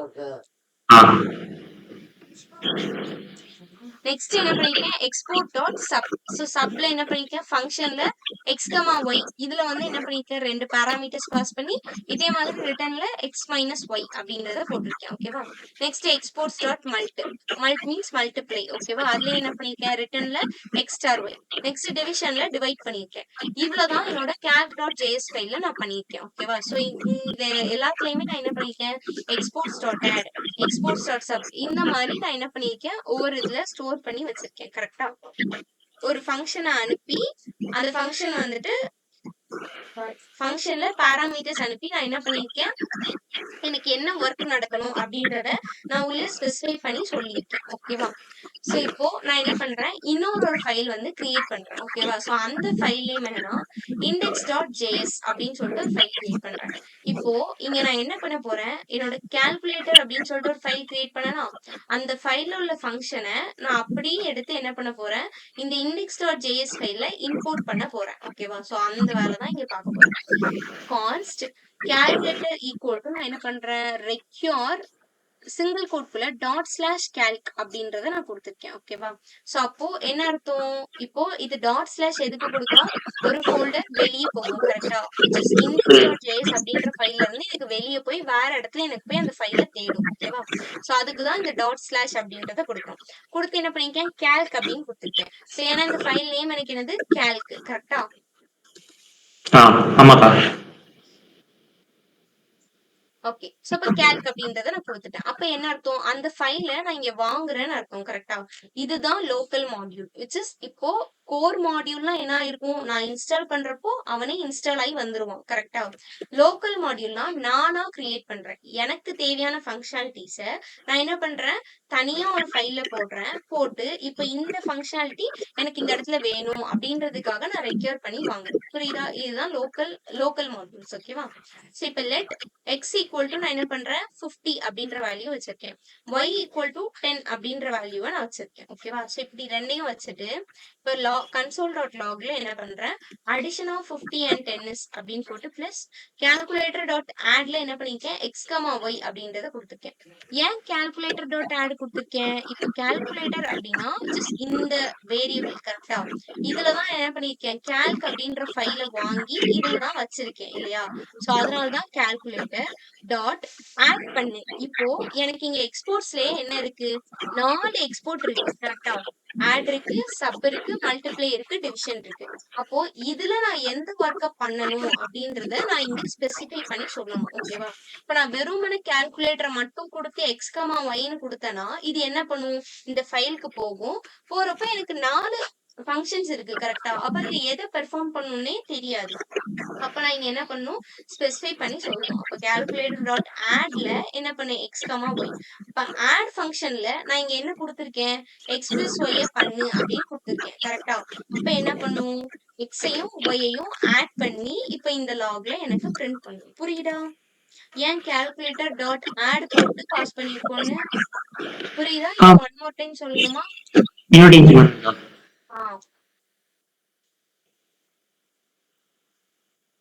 A: நெக்ஸ்ட் என்ன பண்ணிருக்கேன், எக்ஸ்போர்ட் டாட் சப். ஸோ சப்ல என்ன பண்ணிருக்கேன், ஃபங்க்ஷன்ல எக்ஸ் கமா ஒய் இதுல வந்து என்ன பண்ணிருக்கேன், ரெண்டு பேராமீட்டர்ஸ் பாஸ் பண்ணி இதே மாதிரி ரிட்டர்ன்ல எக்ஸ் மைனஸ் ஒய் அப்படின்றத போட்டிருக்கேன். ஓகேவா? Next exports dot mult. Mult means multiply. ஓகேவா? அதுல என்ன பண்ணிருக்கேன், ரிட்டர்ன்ல எக்ஸ் ஸ்டார் ஒய். நெக்ஸ்ட் டிவிஷன்ல டிவைட் பண்ணிருக்கேன். இவ்வளவுதான் என்னோட calc.js ஃபைல்ல நான் பண்ணிருக்கேன். ஓகேவா? ஸோ இந்த எல்லாத்துலயுமே நான் என்ன பண்ணிருக்கேன், exports dot add, exports dot sub இந்த மாதிரி நான் என்ன பண்ணிருக்கேன், ஒவ்வொரு இதுல ஸ்டோர் பண்ணி வச்சிருக்கேன். கரெக்டா? ஒரு ஃபங்க்ஷனை அனுப்பி அந்த ஃபங்க்ஷன் வந்துட்டு ஃபங்க்ஷன்ல பாராமீட்டர்ஸ் அனுப்பி நான் என்ன பண்ணிருக்கேன், எனக்கு என்ன ஒர்க் நடக்கணும் அப்படின்றத நான் உள்ள ஸ்பெசிஃபை பண்ணி சொல்லியிருக்கேன். ஓகேவா? சோ இப்போ நான் என்ன பண்றேன், இன்னொரு ஃபைல் வந்து கிரியேட் பண்றேன். ஓகேவா? சோ அந்த ஃபைல் நேம் என்னன்னா index.js அப்படின்னு சொல்லிட்டு ஒரு ஃபைல் கிரியேட் பண்றேன். இப்போ இங்க நான் என்ன பண்ண போறேன், என்னோட கால்குலேட்டர் அப்படின்னு சொல்லிட்டு ஒரு ஃபைல் கிரியேட் பண்ணனா அந்த ஃபைல்ல உள்ள ஃபங்க்ஷனை நான் அப்படியே எடுத்து என்ன பண்ண போறேன், இந்த index.js ஃபைல்ல இம்போர்ட் பண்ண போறேன். ஓகேவா? சோ அந்த வேலை தான் இங்க பார்க்க போறேன். கான்ஸ்ட் calculator equal to நான் என்ன பண்றேன், ரெக்யூர் சிங்கிள் கோட்குள்ள ./calc அப்படின்றத நான் கொடுத்திருக்கேன். ஓகேவா? சோ அப்போ என்ன அர்த்தம், இப்போ இது ./ எதுக்கு கொடுக்கும், ஒரு ஃபோல்டர் வெளியே போகும் கரெக்டா, which is index.js அப்படின்ற ஃபைல்ல இருந்து இதுக்கு வெளியே போய் வேற இடத்துல எனக்கு போய் அந்த ஃபைலை தேடும். ஓகேவா? சோ அதுக்குதான் இந்த ./ அப்படின்றத கொடுக்கும். கொடுத்து என்ன பண்ணிருக்கேன், calc அப்படின்னு கொடுத்திருக்கேன். சோ ஏன்னா இந்த ஃபைல் நேம் எனக்கு என்னது, calc. கரெக்டா?
B: ஆமாக்கா.
A: ஓகே. சோ அப்ப calc அப்படின்றத நான் கொடுத்துட்டேன். அப்ப என்ன அர்த்தம், அந்த ஃபைலை நான் இங்க வாங்குறேன்னு அர்த்தம். கரெக்டா? இதுதான் லோக்கல் மாடியூல். which is இப்போ கோர் மாடியூல்னா என்ன இருக்கும், நான் இன்ஸ்டால் பண்றப்போ அவனே இன்ஸ்டால் ஆகி வந்துருவான். கரெக்டா? லோக்கல் மாடியூல்னா நானா கிரியேட் பண்றேன். எனக்கு தேவையான ஃபங்க்ஷனாலிட்டிஸ நான் என்ன பண்றேன், தனியா ஒரு ஃபைல்ல போடுறேன். போட்டு இப்ப இந்த ஃபங்க்ஷனாலிட்டி எனக்கு இந்த இடத்துல வேணும் அப்படின்றதுக்காக நான் ரெக்யூர் பண்ணி வாங்குறேன். புரியுதா? இதுதான் லோக்கல் மாடியூல்ஸ். ஓகேவா? சோ இப்ப லெட் x ஈக்குவல் டு நான் என்ன பண்றேன் 50 அப்படின்ற வேல்யூ வச்சிருக்கேன். ஒய் ஈக்குவல் டு 10 அப்படின்ற வேல்யூவை நான் வச்சிருக்கேன். ஓகேவா? ஸோ இப்படி ரெண்டையும் வச்சுட்டு இப்போ கன்சோல் டாட் லாக்ல என்ன பண்றேன், அடிஷன் ஆஃப் 50 அண்ட் 10 இஸ் அப்படின்னு போட்டு பிளஸ் கால்குலேட்டர் டாட் ஆட்ல என்ன பண்ணிருக்கேன், எக்ஸ் கமா ஒய் அப்படின்றத கொடுத்துருக்கேன். ஏன் கால்குலேட்டர் டாட் ஆட் கொடுத்துருக்கேன்? இப்போ கால்குலேட்டர் அப்படின்னா ஜஸ்ட் இந்த வேரியபிள் கரெக்டா, இதுலதான் என்ன பண்ணிருக்கேன், calc அப்படின்ற ஃபைல வாங்கி இதுலதான் வச்சிருக்கேன் இல்லையா? சோ அதனாலதான் கால்குலேட்டர் டாட் ஆட் பண்ணு. இப்போ எனக்கு இங்க எக்ஸ்போர்ட்ஸ்லயே என்ன இருக்கு, 4 எக்ஸ்போர்ட் இருக்கு கரெக்டா. ஆட் இருக்கு, சப் இருக்கு, மல்டிப்ளை இருக்கு, டிவிஷன் இருக்கு. அப்போ இதுல நான் எந்த ஒர்க்க பண்ணணும் அப்படின்றத நான் இங்க ஸ்பெசிஃபை பண்ணி சொல்லணும். ஓகேவா? இப்ப நான் வெறுமனே கால்குலேட்டரை மட்டும் கொடுத்து எக்ஸ் கமா ஒய்னு கொடுத்தேன்னா இது என்ன பண்ணும், இந்த ஃபைலுக்கு போகும். போறப்ப எனக்கு 4 ஃபங்க்ஷன்ஸ் இருக்கு கரெக்டா. அப்ப அதுல எதை பெர்ஃபார்ம் பண்ணணும்னே தெரியாது. அப்ப நான் இங்க என்ன பண்ணணும், ஸ்பெசிஃபை பண்ணி சொல்லணும். அப்ப கால்குலேட்டர் டாட் ஆட்ல என்ன பண்ணேன், எக்ஸ் கமா ஒய். இப்ப ஆட் ஃபங்க்ஷன்ல நான் இங்க என்ன கொடுத்திருக்கேன், எக்ஸ் பிளஸ் ஒய்ய பண்ணு அப்படின்னு கொடுத்திருக்கேன் கரெக்டா. அப்ப என்ன பண்ணும், எக்ஸையும் ஒய்யையும் ஆட் பண்ணி இப்ப இந்த லாக்ல எனக்கு பிரிண்ட் பண்ணும். புரியுதா? ஏன் கால்குலேட்டர் டாட் ஆட் போட்டு பாஸ் பண்ணிருக்கோன்னு புரியுதா?
B: ஆ,
A: இல்ல ஒன் மோர் டைம் சொல்லணுமா?
B: இன்னொரு டைம் சொல்லுங்க.
A: ஆஹ்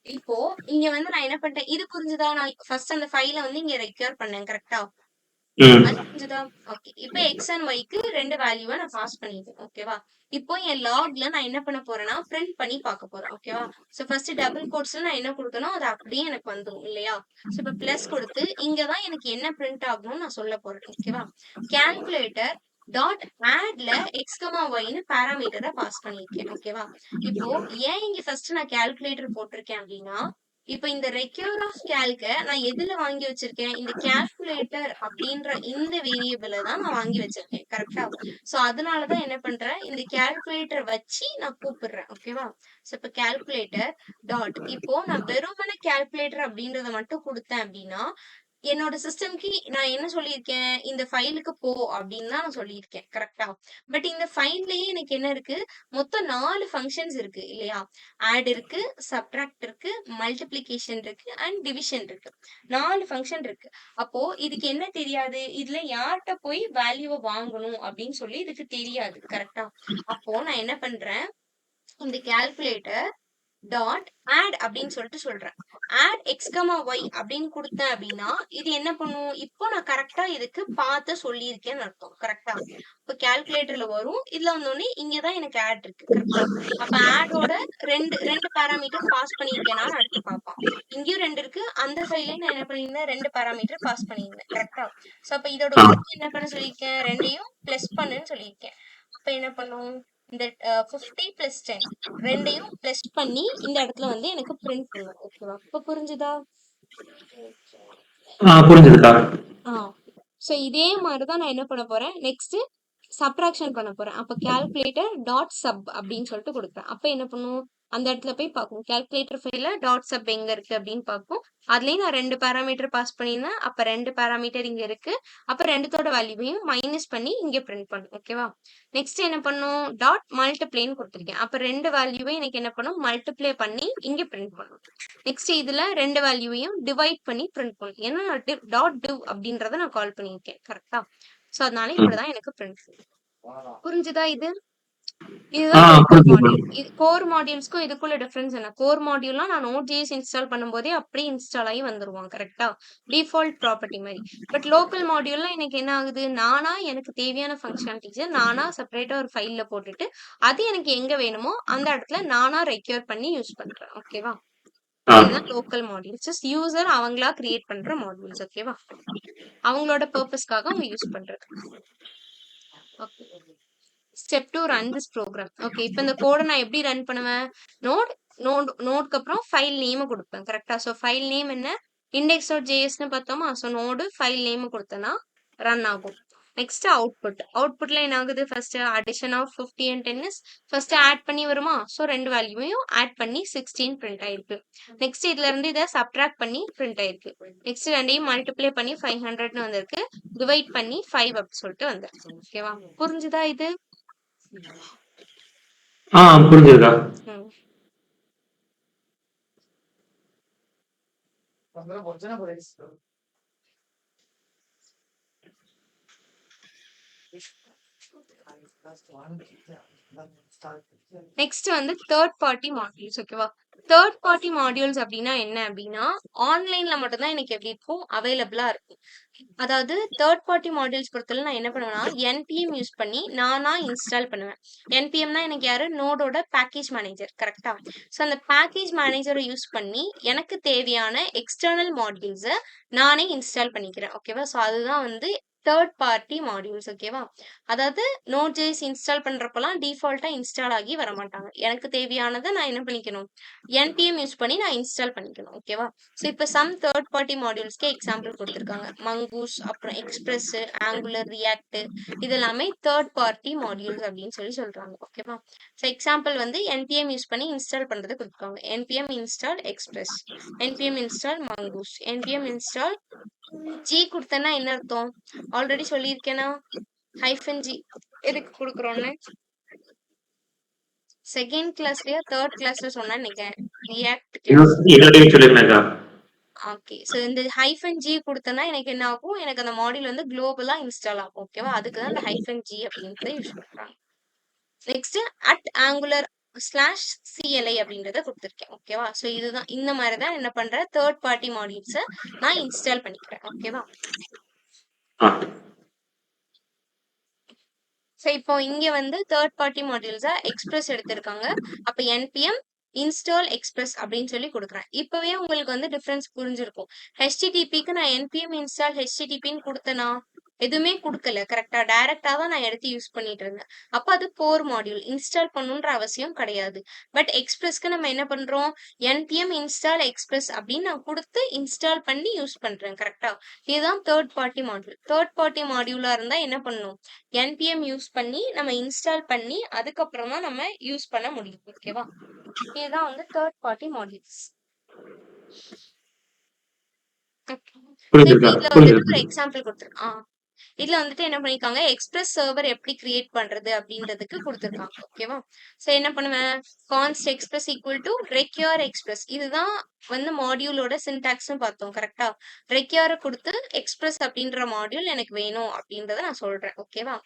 A: இப்போ இங்க வந்து நான் என்ன பண்ணிட்டேன், இது புரிஞ்சுதா? நான் ஃபர்ஸ்ட் அந்த ஃபைல வந்து இங்க ரெக்யூர் பண்ணேன் கரெக்டா.
B: ம்
A: அது புரிஞ்சுதா? ஓகே. இப்போ எக்ஸ் அண்ட் ஒய்க்கு 2 வேல்யூவை நான் பாஸ் பண்ணிட்டேன். ஓகேவா? இப்போ என் லாக்ல நான் என்ன பண்ண போறேன்னா பிரிண்ட் பண்ணி பார்க்க போறேன். ஓகேவா? சோ ஃபர்ஸ்ட் டபுள் கோட்ஸ்ல நான் என்ன கொடுத்தனோ அது அப்படியே எனக்கு வந்துடும் இல்லையா? சோ இப்போ பிளஸ் கொடுத்து இங்கதான் எனக்கு என்ன பிரிண்ட் ஆகணும்னு நான் சொல்ல போறேன். ஓகேவா? கால்குலேட்டர் டாட் ஆட்ல எக்ஸ் கமா ஒய்னு பாராமீட்டரை பாஸ் பண்ணிருக்கேன். ஓகேவா? இப்போ ஏன் இங்க ஃபர்ஸ்ட் நான் கால்குலேட்டர் போட்டிருக்கேன் அப்படின்னா, இப்ப இந்த ரெக்யூர் ஆஃப் கால்க நான் எதுல வாங்கி வச்சிருக்கேன், இந்த கால்குலேட்டர் அப்படின்ற இந்த வேரியபிள தான் நான் வாங்கி வச்சிருக்கேன் கரெக்டா. சோ அதனாலதான் என்ன பண்றேன், இந்த கால்குலேட்டர் வச்சு நான் கூப்பிடுறேன். ஓகேவா? சோ இப்ப கால்குலேட்டர் டாட் இப்போ நான் வெறுமனே கால்குலேட்டர் அப்படின்றத மட்டும் கொடுத்தேன் அப்படின்னா என்னோட சிஸ்டம்க்கு நான் என்ன சொல்லியிருக்கேன், இந்த ஃபைலுக்கு போ அப்படின்னு தான் நான் சொல்லியிருக்கேன் கரெக்டா. பட் இந்த ஃபைல்லயே எனக்கு என்ன இருக்கு, மொத்தம் 4 ஃபங்க்ஷன்ஸ் இருக்கு இல்லையா? ஆட் இருக்கு, சப்ட்ராக்ட் இருக்கு, மல்டிப்ளிகேஷன் இருக்கு அண்ட் டிவிஷன் இருக்கு. 4 ஃபங்க்ஷன் இருக்கு. அப்போ இதுக்கு என்ன தெரியாது, இதுல யார்கிட்ட போய் வேல்யூவை வாங்கணும் அப்படின்னு சொல்லி இதுக்கு தெரியாது கரெக்டா. அப்போ நான் என்ன பண்றேன், இந்த கால்குலேட்டர் டாட் ஆட் அப்படின்னு சொல்லிட்டு சொல்றேன். ஆட் எக்ஸ் கமா ஒய் அப்படின்னு கொடுத்தேன் அப்படின்னா இது என்ன பண்ணும், இப்போ நான் கரெக்டா இதுக்கு பார்த்து சொல்லியிருக்கேன்னு அர்த்தம் கரெக்டா. இப்போ கால்குலேட்டர்ல வரும், இதுல வந்தோடனே இங்கதான் எனக்கு ஆட் இருக்கு கரெக்டா. அப்ப ஆடோட ரெண்டு ரெண்டு பாராமீட்டர் பாஸ் பண்ணியிருக்கேனான்னு அடுத்து பார்ப்பான். இங்கேயும் 2 இருக்கு, அந்த சைட்லயும் நான் என்ன பண்ணியிருந்தேன், 2 பாராமீட்டர் பாஸ் பண்ணியிருந்தேன் கரெக்டா. சோ அப்ப இதோட
B: ஆ
A: ஒர்க் என்ன பண்ண சொல்லியிருக்கேன், ரெண்டையும் பிளஸ் பண்ணுன்னு சொல்லியிருக்கேன். அப்ப என்ன பண்ணும், இந்த 50 பிளஸ் 10 ரெண்டையும் பிளஸ் பண்ணி இந்த இடத்துல வந்து எனக்கு பிரிண்ட் பண்ணும். ஓகேவா? இப்ப புரிஞ்சுதா?
B: புரிஞ்சுதுக்கா.
A: சோ இதே மாதிரிதான் நான் என்ன பண்ண போறேன், நெக்ஸ்ட் சப்ட்ராக்ஷன் பண்ண போறேன். அப்ப கால்குலேட்டர் டாட் சப் அப்படின்னு சொல்லிட்டு கொடுக்குறேன். அப்ப என்ன பண்ணும், அந்த இடத்துல போய் பார்க்கும், கால்குலேட்டர் ஃபைல டாட் சப் எங்க இருக்கு அப்படின்னு பார்க்கும். அதுலயும் நான் 2 பாராமீட்டர் பாஸ் பண்ணியிருந்தேன். அப்ப 2 பாராமீட்டர் இங்க இருக்கு. அப்ப ரெண்டுத்தோட வேல்யூவையும் மைனஸ் பண்ணி இங்க பிரிண்ட் பண்ணும். ஓகேவா? நெக்ஸ்ட் என்ன பண்ணும், டாட் மல்டிப்ளைன்னு கொடுத்துருக்கேன். அப்ப 2 வேல்யூவையும் எனக்கு என்ன பண்ணும், மல்டிப்ளை பண்ணி இங்க பிரிண்ட் பண்ணும். நெக்ஸ்ட் இதுல 2 வேல்யூவையும் டிவைட் பண்ணி பிரிண்ட் பண்ணும். ஏன்னா நான் டாட் டிவ் அப்படின்றத நான் கால் பண்ணியிருக்கேன் கரெக்டா. சோ அதனால
B: ம்.
A: இப்படிதான் எனக்கு பிரிண்ட். புரிஞ்சுதா இது? இதுதான் லோக்கல்
B: புரிஞ்சுது.
A: மாடியூல். இது கோர் மாடியூல்ஸ்க்கும் இதுக்குள்ள டிஃபரன்ஸ் என்ன, கோர் மாடியூல்னா நான் Node.js இன்ஸ்டால் பண்ணும்போதே அப்படியே இன்ஸ்டால் ஆகி வந்துருவான் கரெக்டா, டிஃபால்ட் ப்ராப்பர்ட்டி மாதிரி. பட் லோக்கல் மாடியூல்ல எனக்கு என்ன ஆகுது, நானா எனக்கு தேவையான ஃபங்க்ஷனாலிட்டிஸ் நானா செப்பரேட்டா ஒரு ஃபைல்ல போட்டுட்டு அது எனக்கு எங்க வேணுமோ அந்த இடத்துல நானா ரெக்யூர் பண்ணி யூஸ் பண்றேன். ஓகேவா?
B: ஆ
A: இதுதான் லோக்கல் மாடியூல்ஸ். ஜஸ்ட் யூசர் அவங்களா கிரியேட் பண்ற மாடியூல்ஸ். ஓகேவா? அவங்களோட பர்பஸ்க்காக அவங்க யூஸ் பண்றது. Okay. Step 2 run this program. Okay. இப்போ இந்த கோடை நான் எப்படி ரன் பண்ணுவேன், நோட்க்கு அப்புறம் ஃபைல் நேம் கொடுப்பேன் கரெக்டா. ஸோ ஃபைல் நேம் என்ன, இண்டெக்ஸ் டாட் ஜேஎஸ்னு பார்த்தோமா. ஸோ நோடு ஃபைல் நேம் கொடுத்தேன்னா ரன் ஆகும். நெக்ஸ்ட் அவுட்புட்ல என்ன ஆகுது, first addition of 50 and 10 is first add பண்ணி வருமா. ஸோ 2 வேல்யூவையும் ஆட் பண்ணி 16 பிரிண்ட் ஆயிருக்கு. நெக்ஸ்ட் இதுல இருந்து இதை சப்ட்ராக்ட் பண்ணி பிரிண்ட் ஆயிருக்கு. நெக்ஸ்ட் ரெண்டையும் மல்டிப்ளை பண்ணி 500ன்னு வந்திருக்கு. டிவைட் பண்ணி 5 அப்படி சொல்லிட்டு வந்திருக்கு. ஓகேவா? புரிஞ்சுதா இது?
B: புரிஞ்சுதுக்கா.
A: ம். நெக்ஸ்ட் வந்து தேர்ட் பார்ட்டி மாடியூல்ஸ். ஓகேவா? தேர்ட் பார்ட்டி மாடியூல்ஸ் அப்படின்னா என்ன அப்படின்னா, ஆன்லைன்ல மட்டும் தான் எனக்கு எப்படி இருக்கும், அவைலபிளா இருக்கும். அதாவது தேர்ட் பார்ட்டி மாடியூல்ஸ் பொறுத்தவரை நான் என்ன பண்ணுவேன்னா, என்பிஎம் யூஸ் பண்ணி நானா இன்ஸ்டால் பண்ணுவேன். என்பிஎம்னா எனக்கு யாரு, நோடோட பேக்கேஜ் மேனேஜர். கரெக்டா? ஸோ அந்த பேக்கேஜ் மேனேஜரை யூஸ் பண்ணி எனக்கு தேவையான எக்ஸ்டர்னல் மாடியூல்ஸை நானே இன்ஸ்டால் பண்ணிக்கிறேன். ஓகேவா? ஸோ அதுதான் வந்து தேர்ட் பார்ட்டி மாடியூல்ஸ். ஓகேவா? அதாவது Node.js இன்ஸ்டால் பண்றப்பலாம் டிஃபால்ட்டா இன்ஸ்டால் ஆகி வரமாட்டாங்க. எனக்கு தேவையானதை நான் என்ன பண்ணிக்கணும், என்பிஎம் யூஸ் பண்ணி நான் இன்ஸ்டால் பண்ணிக்கணும். ஓகேவா? ஸோ இப்போ சம் தேர்ட் பார்ட்டி மாடியூல்ஸ்க்கு எக்ஸாம்பிள் கொடுத்துருக்காங்க. மங்கூஸ், அப்புறம் எக்ஸ்பிரஸ், ஆங்குலர், ரியாக்ட், இது எல்லாமே தேர்ட் பார்ட்டி மாடியூல்ஸ் அப்படின்னு சொல்லி சொல்றாங்க. ஓகேவா? ஸோ எக்ஸாம்பிள் வந்து என்பிஎம் யூஸ் பண்ணி இன்ஸ்டால் பண்றது கொடுத்துருக்காங்க. NPM install express, NPM install mongoose, NPM install G கொடுத்தேன்னா என்ன அர்த்தம், ஆல்ரெடி சொல்லியிருக்கேனா, ஹைஃபன் ஜி எதுக்கு கொடுக்குறோன்னு செகண்ட் கிளாஸ்லயா தேர்ட் கிளாஸ்ல சொன்னா நினைக்கிறேன். React class.
B: இன்னொரு சொல்லுங்கக்கா.
A: ஓகே. ஸோ இந்த ஹைஃபன் ஜி கொடுத்தேன்னா எனக்கு என்ன ஆகும், எனக்கு அந்த மாடியூல் வந்து குளோபலா இன்ஸ்டால் ஆகும். ஓகேவா? அதுக்கு தான் அந்த ஹைஃபன் ஜி அப்படின்றத யூஸ் பண்றாங்க. Next at angular slash CLI அப்படின்றத கொடுத்துருக்கேன். ஓகேவா? ஸோ இதுதான், இந்த மாதிரி தான் என்ன பண்றேன், தேர்ட் பார்ட்டி மாடியூல்ஸை நான் இன்ஸ்டால் பண்ணிக்கிறேன். ஓகேவா? ஸோ இப்போ இங்க வந்து தேர்ட் பார்ட்டி மாடியூல்ஸா எக்ஸ்பிரஸ் எடுத்திருக்காங்க. அப்ப என்பிஎம் இன்ஸ்டால் எக்ஸ்பிரஸ் அப்படின்னு சொல்லி கொடுக்குறேன். இப்பவே உங்களுக்கு வந்து டிஃபரன்ஸ் புரிஞ்சிருக்கும். ஹெச்டிடிபிக்கு நான் என்பிஎம் இன்ஸ்டால் ஹெச்டிடிபின்னு கொடுத்தேனா, எதுவுமே கொடுக்கல. கரெக்டா? டைரக்டா தான் நான் எடுத்து யூஸ் பண்ணிட்டு இருந்தேன். அப்ப அது கோர் மாடியூல், இன்ஸ்டால் பண்ணணுன்ற அவசியம் கிடையாது. பட் எக்ஸ்பிரஸ்க்கு நம்ம என்ன பண்றோம், என்பிஎம் இன்ஸ்டால் எக்ஸ்பிரஸ் அப்படின்னு நான் கொடுத்து இன்ஸ்டால் பண்ணி யூஸ் பண்றேன். கரெக்டா? இதுதான் third party module. Third party மாடியூலா இருந்தா என்ன பண்ணணும், என்பிஎம் யூஸ் பண்ணி நம்ம இன்ஸ்டால் பண்ணி அதுக்கப்புறம் தான் நம்ம யூஸ் பண்ண முடியும். ஓகேவா? இதுதான் வந்து தேர்ட் பார்ட்டி மாடியூல்ஸ்.
B: புரியுதுக்கா,
A: இதுல வந்துட்டு
B: புரியுது.
A: ஒரு எக்ஸாம்பிள் கொடுத்துருக்கேன். இதுல வந்துட்டு என்ன பண்ணிருக்காங்க, எக்ஸ்பிரஸ் சர்வர் எப்படி கிரியேட் பண்றது அப்படின்றதுக்கு கொடுத்துருக்காங்க. ஓகேவா? சோ என்ன பண்ணுவேன், const express equal to require express, இதுதான் வந்து மாடியூலோட சின்டாக்ஸ்னு பார்த்தோம். கரெக்டா? ரெக்யூரை கொடுத்து எக்ஸ்பிரஸ் அப்படின்ற மாடியூல் எனக்கு வேணும் அப்படின்றத நான் சொல்றேன். ஓகேவா?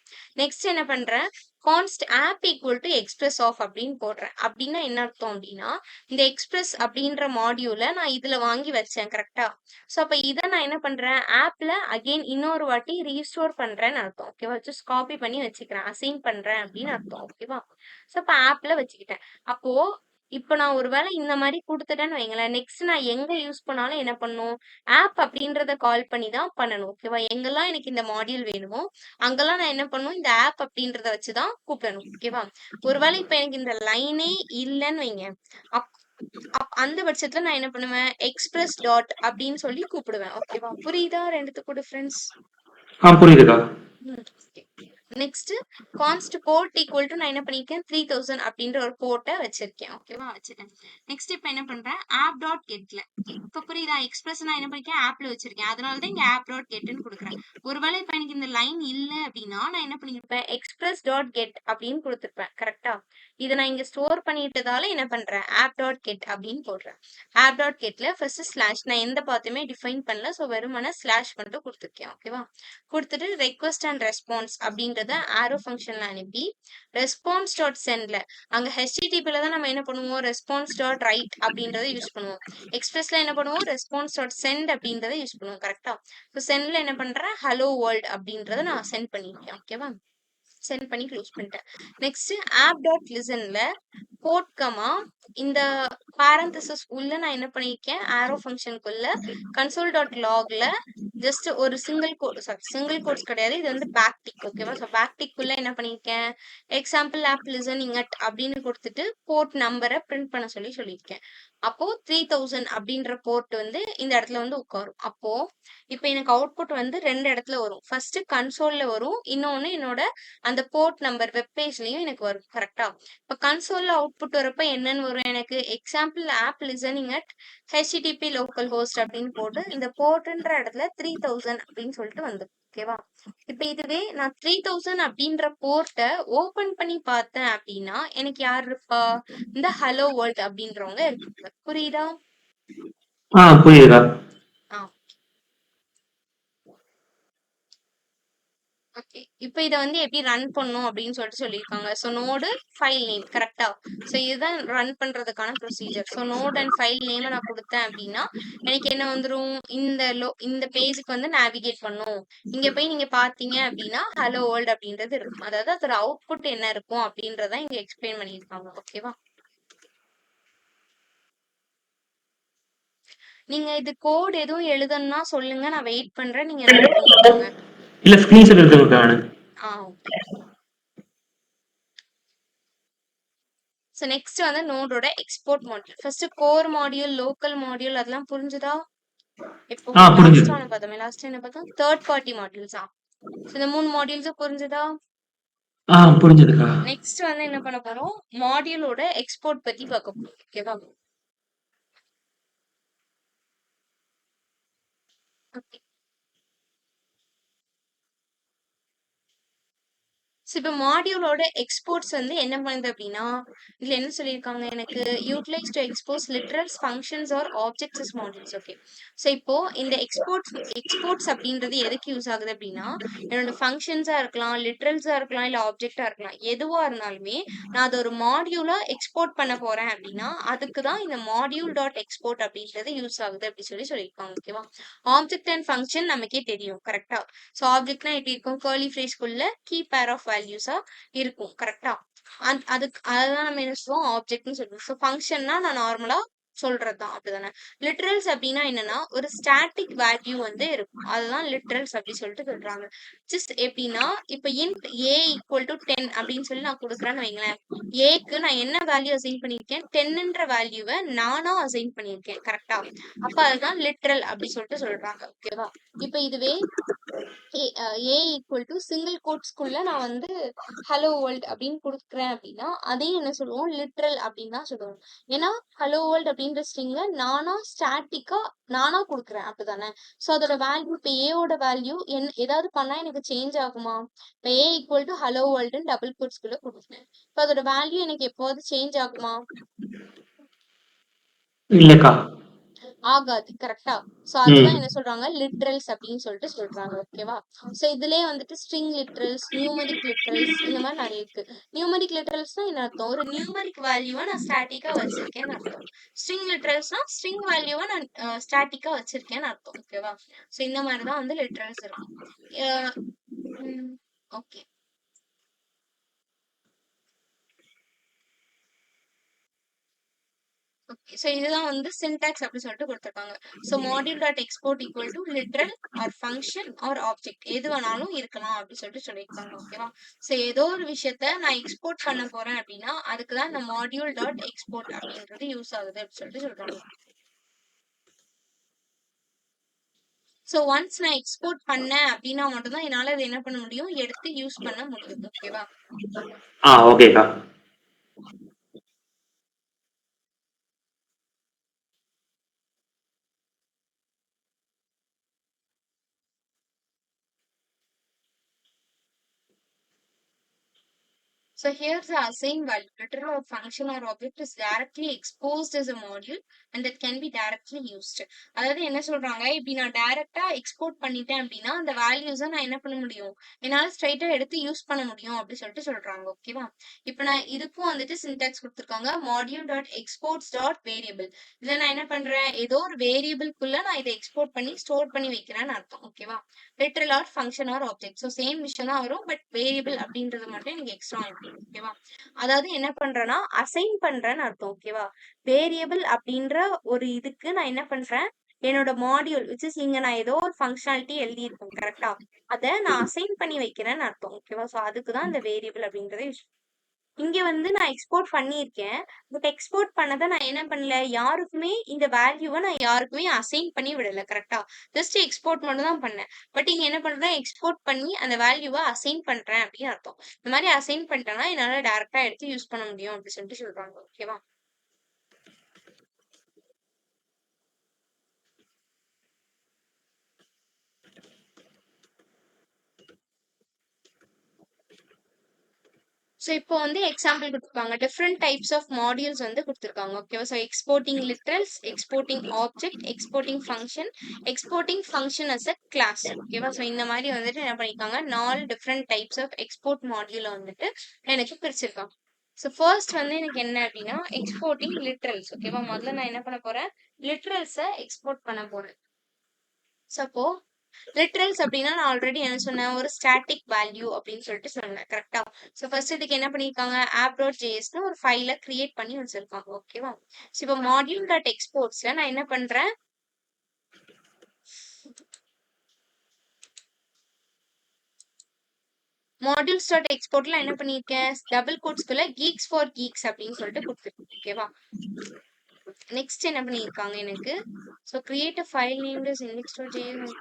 A: நெக்ஸ்ட் என்ன பண்றேன், const app equal to express of அப்படின்னு போடுறேன். அப்படின்னா என்ன அர்த்தம் அப்படின்னா, இந்த எக்ஸ்பிரஸ் அப்படின்ற மாடியூலை நான் இதுல வாங்கி வச்சேன். கரெக்டா? சோ அப்ப இதை நான் என்ன பண்றேன், ஆப்ல அகைன் இன்னொரு வாட்டி ரீஸ்டோர் பண்றேன்னு அர்த்தம். ஓகேவா? ஜஸ்ட் காப்பி பண்ணி வச்சுக்கிறேன், அசைன் பண்றேன் அப்படின்னு அர்த்தம். ஓகேவா? சோ அப்ப ஆப்ல வச்சுக்கிட்டேன். அப்போ இப்போ நான் ஒருவேளை இந்த மாதிரி கொடுத்துட்டேன்னு வைங்களேன், நெக்ஸ்ட் நான் எங்க யூஸ் பண்ணாலும் என்ன பண்ணும், ஆப் அப்படின்றத கால் பண்ணி தான் பண்ணணும். ஓகேவா? எங்கெல்லாம் எனக்கு இந்த மாடியூல் வேணுமோ அங்கெல்லாம் நான் என்ன பண்ணும், இந்த ஆப் அப்படின்றத வச்சுதான் கூப்பிடணும். ஓகேவா? ஒருவேளை இப்ப எனக்கு இந்த லைனே இல்லைன்னு வைங்க, அந்த பட்சத்துல நான் என்ன பண்ணுவேன், எக்ஸ்பிரஸ் டாட் அப்படின்னு சொல்லி கூப்பிடுவேன். ஓகேவா? புரியுதா ரெண்டுத்துக்கும் டிஃபரன்ஸ்?
B: புரியுதுக்கா.
A: Next const port equal to நான் என்ன பண்ணிருக்கேன், 3000 அப்படின்ற ஒரு போர்ட்டை வச்சிருக்கேன். ஓகேவா? வச்சிருக்கேன். நெக்ஸ்ட் இப்போ என்ன பண்றேன், ஆப் டாட் கெட்ல, இப்போ புரியுதா, எக்ஸ்பிரஸ் நான் என்ன பண்ணிருக்கேன், ஆப்ல வச்சிருக்கேன். அதனால தான் இங்க ஆப் டாட் கெட்னு கொடுக்குறேன். ஒருவேளை இப்போ எனக்கு இந்த லைன் இல்லை அப்படின்னா நான் என்ன பண்ணிருப்பேன், எக்ஸ்பிரஸ் டாட் கெட் அப்படின்னு கொடுத்துருப்பேன். கரெக்டா? இதை நான் இங்க ஸ்டோர் பண்ணிட்டதால என்ன பண்றேன், ஆப் டாட் கெட் அப்படின்னு போடுறேன். ஆப் டாட் கெட்ல ஃபர்ஸ்ட் ஸ்லாஷ், நான் எந்த பாத்துமே டிஃபைன் பண்ணல, ஸோ வெறுமனே ஸ்லாஷ் மட்டும் கொடுத்துருக்கேன். ஓகேவா? கொடுத்துட்டு ரெக்வஸ்ட் அண்ட் ரெஸ்பான்ஸ் அப்படின்றத ஆரோ ஃபங்க்ஷன்ல அனுப்பி, ரெஸ்பான்ஸ் டாட் சென்ட்ல, அங்க ஹெச்டிடிபில தான் நம்ம என்ன பண்ணுவோம், ரெஸ்பான்ஸ் டாட் ரைட் அப்படின்றத யூஸ் பண்ணுவோம். எக்ஸ்பிரஸ்ல என்ன பண்ணுவோம், ரெஸ்பான்ஸ் டாட் சென்ட் அப்படின்றத யூஸ் பண்ணுவோம். கரெக்டா? ஸோ சென்ட்ல என்ன பண்றேன், ஹலோ வேர்ல்ட் அப்படின்றத நான் சென்ட் பண்ணிருக்கேன். ஓகேவா? சென்ட் பண்ணி க்ளோஸ் பண்ணிட்டேன். நெக்ஸ்ட் ஆப் டாட் லிசன்ல போர்ட் கமா இந்த பாரந்தசிஸ் உள்ள நான் என்ன பண்ணிருக்கேன், ஆரோ ஃபங்க்ஷனுக்குள்ள கன்சோல் டாட் லாக்ல ஜஸ்ட் ஒரு சிங்கிள் கோட்ஸ் கிடையாது, இது வந்து பேக் டிக். ஓகேவா? ஸோ பேக் டிக் உள்ள என்ன பண்ணிருக்கேன், எக்ஸாம்பிள் ஆப் லிசனிங் அட் அப்படின்னு கொடுத்துட்டு போர்ட் நம்பரை பிரிண்ட் பண்ண சொல்லியிருக்கேன். அப்போ 3000 அப்படின்ற போர்ட் வந்து இந்த இடத்துல வந்து உட்காரும். அப்போ இப்போ எனக்கு அவுட்புட் வந்து ரெண்டு இடத்துல வரும். ஃபர்ஸ்ட் கன்சோல்ல வரும், இன்னொன்னு என்னோட அந்த போர்ட் நம்பர் வெப் பேஜ்லயும் எனக்கு வரும். கரெக்டா? இப்போ கன்சோல்ல அவுட்புட் வரப்ப என்னன்னு வரும், எனக்கு example of listening at HTTP local host அப்படின்னு போட்டு இந்த போர்ட்ன்ற இடத்துல 3000 அப்படின்னு சொல்லிட்டு வந்து. ஓகேவா? இப்ப இதுவே நான் 3000 அப்படின்ற போர்ட்டை ஓபன் பண்ணி பார்த்தேன் அப்படின்னா எனக்கு யார் இருப்பா, இந்த ஹலோ வேர்ல்ட் அப்படின்றவங்க இருப்பாங்க. புரியுதா?
B: புரியுதுக்கா.
A: ஓகே. இப்ப இத வந்து எப்படி ரன் பண்ணும் அப்படின்னு சொல்லியிருக்காங்க. ஸோ நோடு, ஃபைல் நேம் கரெக்ட்டா? ஸோ இதுதான் ரன் பண்றதுக்கான procedure. So node and file நேம நான் குடுத்தேன் அப்படின்னா, எனக்கு என்ன வந்துரும்? இந்த பேஜுக்கு வந்து நேவிகேட் பண்ணும். இங்க போய் நீங்க பார்த்தீங்க அப்படின்னா, ஹலோ வேர்ல்ட் அப்படின்றது இருக்கும். அதாவது அதோட அவுட்புட் என்ன இருக்கும் அப்படின்றத இங்க எக்ஸ்பிளைன் பண்ணியிருக்காங்க. ஓகேவா? நீங்க இது கோட் எதுவும் எழுதணும்னா சொல்லுங்க. நான் வெயிட் பண்றேன். நீங்க நோட் பண்ணிக்கோங்க.
B: இல்ல ஸ்கிரீன்ஷாட் எடுத்துக்கா நானு.
A: ஓகே. ஸோ நெக்ஸ்ட் வந்து நோடோட export module. First core module, local module அதெல்லாம் புரிஞ்சுதா? இப்போ
B: புரிஞ்சுது.
A: லாஸ்ட்டா ஒண்ணு பார்த்தோமே. லாஸ்ட் என்ன பார்த்தோம்? Third party மாடியூல்ஸா? ஸோ இந்த 3 மாடியூல்ஸும் புரிஞ்சுதா?
B: புரிஞ்சுதுக்கா.
A: நெக்ஸ்ட் வந்து என்ன பண்ண போறோம்? மாடியூலோட எக்ஸ்போர்ட் பத்தி பார்க்க போறோம். ஓகேவா? ஓகே. ஸோ இப்போ மாடியூலோட எக்ஸ்போர்ட்ஸ் வந்து என்ன பண்ணுது அப்படின்னா, இதுல என்ன சொல்லியிருக்காங்க எனக்கு? Utilise to expose literals, functions or objects as modules. Okay. So இப்போ இந்த எக்ஸ்போர்ட்ஸ் அப்படின்றது எதுக்கு யூஸ் ஆகுது அப்படின்னா, என்னோட ஃபங்ஷன்ஸா இருக்கலாம், லிட்ரல்ஸா இருக்கலாம், இல்ல ஆப்ஜெக்ட்டா இருக்கலாம். எதுவா இருந்தாலுமே நான் அத ஒரு மாடியூலா எக்ஸ்போர்ட் பண்ண போறேன் அப்படின்னா, அதுக்கு தான் இந்த மாடியூல் டாட் எக்ஸ்போர்ட் அப்படின்றது யூஸ் ஆகுது அப்படி சொல்லியிருக்காங்க. ஓகேவா? ஆப்ஜெக்ட் அண்ட் ஃபங்ஷன் நமக்கே தெரியும். கரெக்ட்டா? ஸோ ஆப்ஜெக்ட்னா எப்படி இருக்கும்? கர்லி ஃப்ரேஸ்க்குள்ள கீ பேர் ஆஃப் வேல்யூஸா இருக்கும். கரெக்ட்டா? அததான் நம்ம என்ன சொல்லுவோம்? ஆப்ஜெக்ட்னு சொல்லுவோம். ஸோ ஃபங்ஷன்னா நான் நார்மலா சொல்றதுதான். அப்படிதானே? லிட்ரல்ஸ் அப்படின்னா என்னன்னா, ஒரு ஸ்டாட்டிக் வேல்யூ வந்து இருக்கும். அதுதான் லிட்ரல்ஸ் அப்படி சொல்லிட்டு சொல்றாங்க. ஜஸ்ட் எப்படின்னா, இப்ப இன்ட் ஏ ஈக்குவல் டு 10 அப்படின்னு சொல்லி நான் கொடுக்குறேன்னு வைங்களேன். ஏக்கு நான் என்ன வேல்யூ அசைன் பண்ணியிருக்கேன்? 10ன்ற வேல்யூவை நானா அசைன் பண்ணியிருக்கேன். கரெக்ட்டா? அப்ப அதுதான் லிட்ரல் அப்படி சொல்லிட்டு சொல்றாங்க. ஓகேவா? இப்ப இதுவே ஏ ஈக்குவல் டு சிங்கிள் கோட்ஸ்குள்ள நான் வந்து ஹலோ வேர்ல்ட் அப்படின்னு கொடுக்குறேன் அப்படின்னா அதையும் என்ன சொல்லுவோம்? லிட்ரல் அப்படின்னு தான் சொல்லுவோம். ஏன்னா ஹலோ வேர்ல்ட் அப்படின்ற ஸ்ட்ரிங்க நானா கொடுக்குறேன். அப்படிதானே? ஸோ அதோட வேல்யூ இப்போ ஏவோட வேல்யூ ஏதாவது பண்ணா எனக்கு சேஞ்ச் ஆகுமா? இப்போ ஏ ஈக்குவல் டு ஹலோ வேர்ல்டுன்னு டபுள் கோட்ஸ்குள்ள கொடுக்குறேன். இப்போ அதோட வேல்யூ எனக்கு எப்போது சேஞ்ச் ஆகுமா?
B: இல்லக்கா.
A: ஆகாது. கரெக்ட்டா? சோ அதுதான்
B: ம்.
A: என்ன சொல்றாங்க? லிட்ரல்ஸ் அப்படின்னு சொல்லிட்டு சொல்றாங்க. ஓகேவா? சோ இதுலயே வந்துட்டு ஸ்ட்ரிங் லிட்ரல்ஸ், நியூமெரிக் லிட்ரல்ஸ் இந்த மாதிரி நிறைய இருக்கு. நியூமெரிக் லிட்ரல்ஸ்னா என்ன அர்த்தம்? ஒரு நியூமெரிக் வேல்யூவை நான் ஸ்டாட்டிக்கா வச்சிருக்கேன்னு அர்த்தம். ஸ்ட்ரிங் லிட்ரல்ஸ்னா ஸ்ட்ரிங் வேல்யூவை நான் ஸ்டாட்டிக்கா வச்சிருக்கேன்னு அர்த்தம். ஓகேவா? சோ இந்த மாதிரி தான் வந்து லிட்ரல்ஸ் இருக்கும். ஓகே. ஓகே. ஸோ இதுதான் வந்து சின்டாக்ஸ் அப்படி சொல்லிட்டு கொடுத்துருக்காங்க. So module dot export equal to literal or function or object எது வேணாலும் இருக்கலாம் அப்படி சொல்லிட்டு சொல்லியிருக்காங்க. ஓகேவா? ஸோ ஏதோ ஒரு விஷயத்த நான் எக்ஸ்போர்ட் பண்ண போறேன் அப்படின்னா அதுக்கு தான் இந்த மாடியூல் டாட் எக்ஸ்போர்ட் அப்படின்றது யூஸ் ஆகுது அப்படின்னு சொல்லிட்டு சொல்றாங்க. ஸோ ஒன்ஸ் நான் எக்ஸ்போர்ட் பண்ணேன் அப்படின்னா மட்டும்தான் என்னால இதை என்ன பண்ண முடியும்? எடுத்து யூஸ் பண்ண முடியும். ஓகேவா?
B: ஓகேக்கா.
A: So here's the assigned value. Literal or function or object is directly exposed as a module and that can be directly used. அதாவது என்ன சொல்றாங்க? இப்படி நான் டைரக்டா எக்ஸ்போர்ட் பண்ணிட்டேன் அப்படின்னா அந்த வேல்யூஸை நான் என்ன பண்ண முடியும்? என்னால ஸ்ட்ரைட்டா எடுத்து யூஸ் பண்ண முடியும் அப்படி சொல்லிட்டு சொல்றாங்க. ஓகேவா? இப்போ நான் இதுக்கும் வந்துட்டு சின்டாக்ஸ் கொடுத்துருக்காங்க. Module dot exports dot variable. இதுல நான் என்ன பண்றேன்? ஏதோ ஒரு வேரியபிள்குள்ள நான் இதை எக்ஸ்போர்ட் பண்ணி ஸ்டோர் பண்ணி வைக்கிறேன்னு அர்த்தம். ஓகேவா? Literal or function or object. So same விஷயம் தான் வரும். பட் வேரியபிள் அப்படின்றது மட்டும் எனக்கு எக்ஸ்ட்ரா இருக்கும். ஓகேவா? அதாவது என்ன பண்றேன்னா அசைன் பண்றேன்னு அர்த்தம். ஓகேவா? வேரியபிள் அப்படின்ற ஒரு இதுக்கு நான் என்ன பண்றேன்? என்னோட மாடியூல் விச் இஸ் இங்க நான் ஏதோ ஒரு ஃபங்க்ஷனாலிட்டி எழுதியிருக்கேன். கரெக்டா? அதை நான் அசைன் பண்ணி வைக்கிறேன்னு அர்த்தம். ஓகேவா? ஸோ அதுக்கு தான் இந்த வேரியபிள் அப்படின்றத இங்க வந்து நான் எக்ஸ்போர்ட் பண்ணியிருக்கேன். பட் எக்ஸ்போர்ட் பண்ணதை நான் என்ன பண்ணல? யாருக்குமே இந்த வேல்யூவை நான் யாருக்குமே அசைன் பண்ணி விடல. கரெக்டா? ஜஸ்ட் எக்ஸ்போர்ட் மட்டும் தான் பண்ணேன். பட் இங்க என்ன பண்றேன்? எக்ஸ்போர்ட் பண்ணி அந்த வேல்யூவை அசைன் பண்றேன் அப்படின்னு அர்த்தம். இந்த மாதிரி அசைன் பண்ணிட்டேன்னா என்னால டைரக்டா எடுத்து யூஸ் பண்ண முடியும் அப்படின்னு சொல்லிட்டு சொல்றாங்க. ஓகேவா? ஸோ இப்போ வந்து எக்ஸாம்பிள் குடுத்துருக்காங்க. டிஃபரெண்ட் டைப்ஸ் ஆஃப் மாடியூல்ஸ் வந்து குடுத்துருக்காங்க. ஓகேவா? So exporting literals, exporting object, exporting function as a class. ஓகேவா? ஸோ இந்த மாரி வந்துட்டு என்ன பண்ணியிருக்காங்க, 4 டிஃபரெண்ட் டைப்ஸ் ஆஃப் எக்ஸ்போர்ட் மாடியூல வந்துட்டு எனக்கு பிரிச்சிருக்காங்க. ஸோ ஃபர்ஸ்ட் வந்து எனக்கு என்ன அப்டின்னா, எக்ஸ்போர்ட்டிங் லிட்ரல்ஸ். ஓகேவா? முதல்ல நான் என்ன பண்ண போறேன், லிட்ரல்ஸ எக்ஸ்போர்ட் பண்ண போறேன். ஸோ அப்போ லிட்ரல்ஸ் அப்படின்னா நான் ஆல்ரெடி என்ன சொன்னேன், ஒரு ஸ்டாட்டிக் வேல்யூ அப்படின்னு சொல்லிட்டு சொன்னேன். கரெக்டா? ஸோ ஃபர்ஸ்ட் இதுக்கு என்ன பண்ணியிருக்காங்க, ஆப் டாட் ஜேஎஸ்னு ஒரு ஃபைலை கிரியேட் பண்ணி வச்சிருக்காங்க. ஓகேவா? ஸோ இப்போ மாடியூல் டாட் எக்ஸ்போர்ட்ஸ்ல நான் என்ன பண்றேன், மாடியூல்ஸ் டாட் எக்ஸ்போர்ட்ல என்ன பண்ணியிருக்கேன், டபுள் கோட்ஸ்குள்ள கீக்ஸ் ஃபார் கீக்ஸ் அப்படின்னு சொல்லிட்டு கொடுத்துருக்கேன். ஓகேவா? நெக்ஸ்ட் என்ன பண்ணியிருக்காங்க எனக்கு, so create a file named is index dot JS.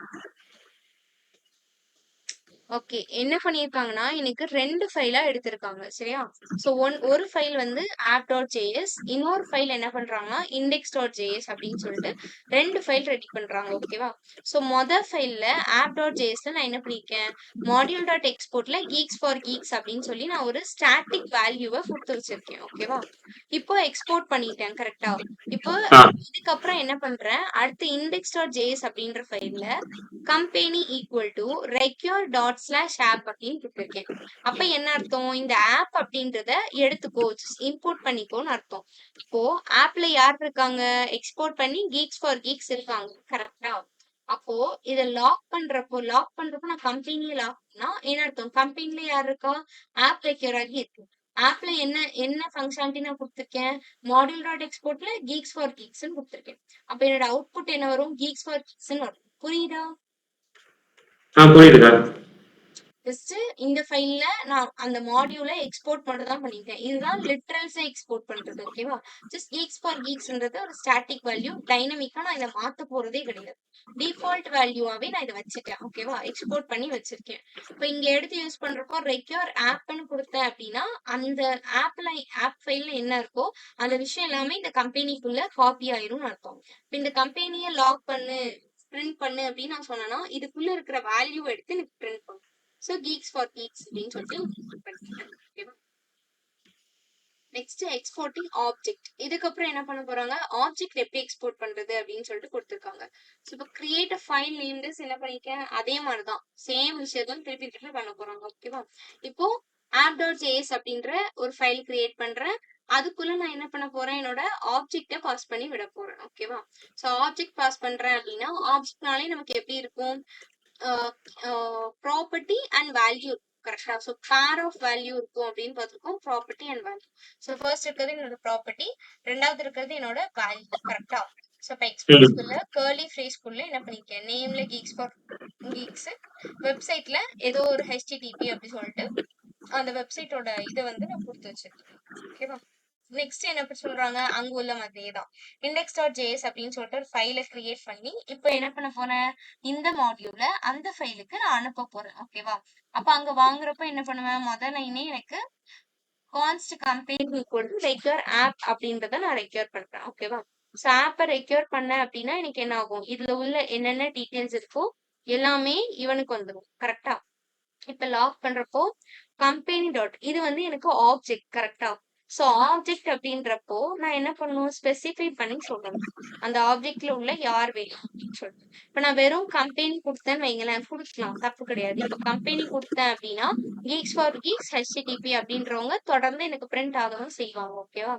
A: Okay. என்ன பண்ணியிருக்காங்கன்னா, எனக்கு 2 ஃபைலா எடுத்திருக்காங்க. சரியா? ஸோ ஒரு ஃபைல் வந்து app.js, இன்னொரு ஃபைல் என்ன பண்றாங்கன்னா, index.js அப்படின்னு சொல்லிட்டு 2 ஃபைல் ரெடி பண்றாங்க. ஓகேவா? ஸோ ஃபைல்ல app.jsல நான் என்ன பண்ணியிருக்கேன், module.exportல geeks for geeks அப்படின்னு சொல்லி நான் ஒரு ஸ்டாட்டிக் வேல்யூவை கொடுத்து வச்சிருக்கேன். ஓகேவா? இப்போ எக்ஸ்போர்ட் பண்ணிட்டேன். கரெக்டா? இப்போ
B: ஆ
A: இதுக்கப்புறம் என்ன பண்றேன், அடுத்து index.js அப்படின்ற ஃபைல்ல company equal to require dot slash app அப்படின்னு கொடுத்துருக்கேன். அப்ப என்ன அர்த்தம், இந்த ஆப் அப்படின்றத எடுத்துக்கோ, இம்போர்ட் பண்ணிக்கோன்னு அர்த்தம். இப்போ ஆப்ல யார் இருக்காங்க, எக்ஸ்போர்ட் பண்ணி கீக்ஸ் ஃபார் கீக்ஸ் இருக்காங்க. கரெக்டா? அப்போ இதை லாக் பண்றப்போ நான் கம்பெனியை லாக் பண்ணா என்ன அர்த்தம், கம்பெனில யார் இருக்கா, ஆப் ரெக்யூர் ஆகி இருக்கு. ஆப்ல என்ன என்ன ஃபங்க்ஷனாலிட்டி நான் கொடுத்துருக்கேன், மாடியூல் டாட் எக்ஸ்போர்ட்ல கீக்ஸ் ஃபார் கீக்ஸ் கொடுத்துருக்கேன். அப்ப என்னோட அவுட்புட் என்ன வரும், கீக்ஸ் ஃபார் கீக்ஸ் வரும். புரியுதா?
B: புரியுதுக்கா.
A: ஜஸ்ட் இந்த ஃபைல்ல நான் அந்த மாடியூலை எக்ஸ்போர்ட் மட்டும் தான் பண்ணிருக்கேன். இதுதான் லிட்ரல்ஸை எக்ஸ்போர்ட் பண்றது. ஓகேவா? ஜஸ்ட் கீக்ஸ் ஃபார் கீக்ஸ்ன்றது ஒரு ஸ்டாட்டிக் வேல்யூ. டைனமிக்கா நான் இதை மாத்த போறதே கிடையாது. டிஃபால்ட் வேல்யூவாவே நான் இதை வச்சுட்டேன். ஓகேவா? எக்ஸ்போர்ட் பண்ணி வச்சிருக்கேன். இப்போ இங்க எடுத்து யூஸ் பண்றப்போ ரெக்யூர் ஆப்னு கொடுத்தேன் அப்படின்னா, அந்த ஆப் ஃபைல்ல என்ன இருக்கோ அந்த விஷயம் எல்லாமே இந்த கம்பெனிக்குள்ள காப்பி ஆயிரும்னு அர்த்தம். இப்போ இந்த கம்பெனியை லாக் பண்ணு, பிரிண்ட் பண்ணு அப்படின்னு நான் சொன்னேன்னா, இதுக்குள்ள இருக்கிற வேல்யூ எடுத்து எனக்கு பிரிண்ட் பண்ணும். ஸோ கீக்ஸ் ஃபார் கீக்ஸ் அப்படின்னு சொல்லிட்டு பண்ணிட்டேன். ஓகேவா? Next exporting object. இதுக்கப்புறம் என்ன பண்ண போறாங்க, ஆப்ஜெக்ட் எப்படி எக்ஸ்போர்ட் பண்றது அப்படின்னு சொல்லிட்டு கொடுத்துருக்காங்க. ஸோ இப்போ கிரியேட் அ ஃபைல் நேம்டு என்ன பண்ணிருக்கேன், அதே மாதிரிதான் சேம் விஷயத்தான் திருப்பி திருப்பி பண்ண போறாங்க. ஓகேவா? இப்போ app.js அப்படின்ற ஒரு ஃபைல் கிரியேட் பண்றேன். அதுக்குள்ள நான் என்ன பண்ண போறேன், என்னோட ஆப்ஜெக்ட பாஸ் பண்ணி விட போறேன். ஓகேவா? ஸோ ஆப்ஜெக்ட் பாஸ் பண்றேன் அப்படின்னா, ஆப்ஜெக்ட்னாலே நமக்கு எப்படி இருக்கும், ப்ராப்பர்ட்டி அண்ட் வேல்யூ. கரெக்டா? ஸோ பேர் ஆஃப் வேல்யூ இருக்கும் அப்படின்னு பார்த்துருக்கோம், property and value. So first இருக்கிறது என்னோட ப்ராப்பர்ட்டி, ரெண்டாவது இருக்கிறது என்னோட வேல்யூ. கரெக்டா? ஸோ இப்போ எக்ஸ்போர்ட்ஸ்குள்ள கேர்லி ஃப்ரேஸ்க்குள்ள என்ன பண்ணிருக்கேன், நேம்ல கீக்ஸ் ஃபார் கீக்ஸ், வெப்சைட்ல ஏதோ ஒரு ஹெச்டிடிபி அப்படி சொல்லிட்டு அந்த வெப்சைட்டோட இதை வந்து நான் கொடுத்து வச்சிருக்கேன். ஓகேவா? நெக்ஸ்ட் என்ன சொல்றாங்க, அங்க உள்ள மாதிரியே தான் இண்டெக்ஸ் டாட் ஜேஎஸ் அப்படின்னு சொல்லிட்டு ஒரு ஃபைலை கிரியேட் பண்ணி இப்போ என்ன பண்ண போறேன், இந்த மாடியூல அந்த ஃபைலுக்கு நான் அனுப்ப போறேன். ஓகேவா? அப்ப அங்க வாங்குறப்ப என்ன பண்ணுவேன், முதல் லைனே எனக்கு கான்ஸ்ட் கம்பெனி ரெக்யூர் ஆப் அப்படின்றத நான் ரெக்யூர் பண்றேன். ஓகேவா? ஸோ ஆப்பை ரெக்யூர் பண்ணேன் அப்படின்னா எனக்கு என்ன ஆகும், இதுல உள்ள என்னென்ன டீட்டெயில்ஸ் இருக்கோ எல்லாமே இவனுக்கு வந்துடும். கரெக்டா? இப்ப லாக் பண்றப்போ கம்பெனி டாட் இது வந்து எனக்கு ஆப்ஜெக்ட். கரெக்டா? சோ ஆப்ஜெக்ட் அப்படின்றப்போ நான் என்ன பண்ணணும், ஸ்பெசிஃபை பண்ணி சொல்லணும் அந்த ஆப்ஜெக்ட்ல உள்ள யார் வேணும் அப்படின்னு சொல்லிட்டு. இப்ப நான் வெறும் கம்பெனி கொடுத்தேன்னு வைங்களேன், கொடுக்கலாம், தப்பு கிடையாது. இப்ப கம்பெனி கொடுத்தேன் அப்படின்னா கீக்ஸ் ஃபார் கீக்ஸ் ஹெச்டிடிபி அப்படின்றவங்க தொடர்ந்து எனக்கு பிரிண்ட் ஆகவும் செய்வாங்க. ஓகேவா?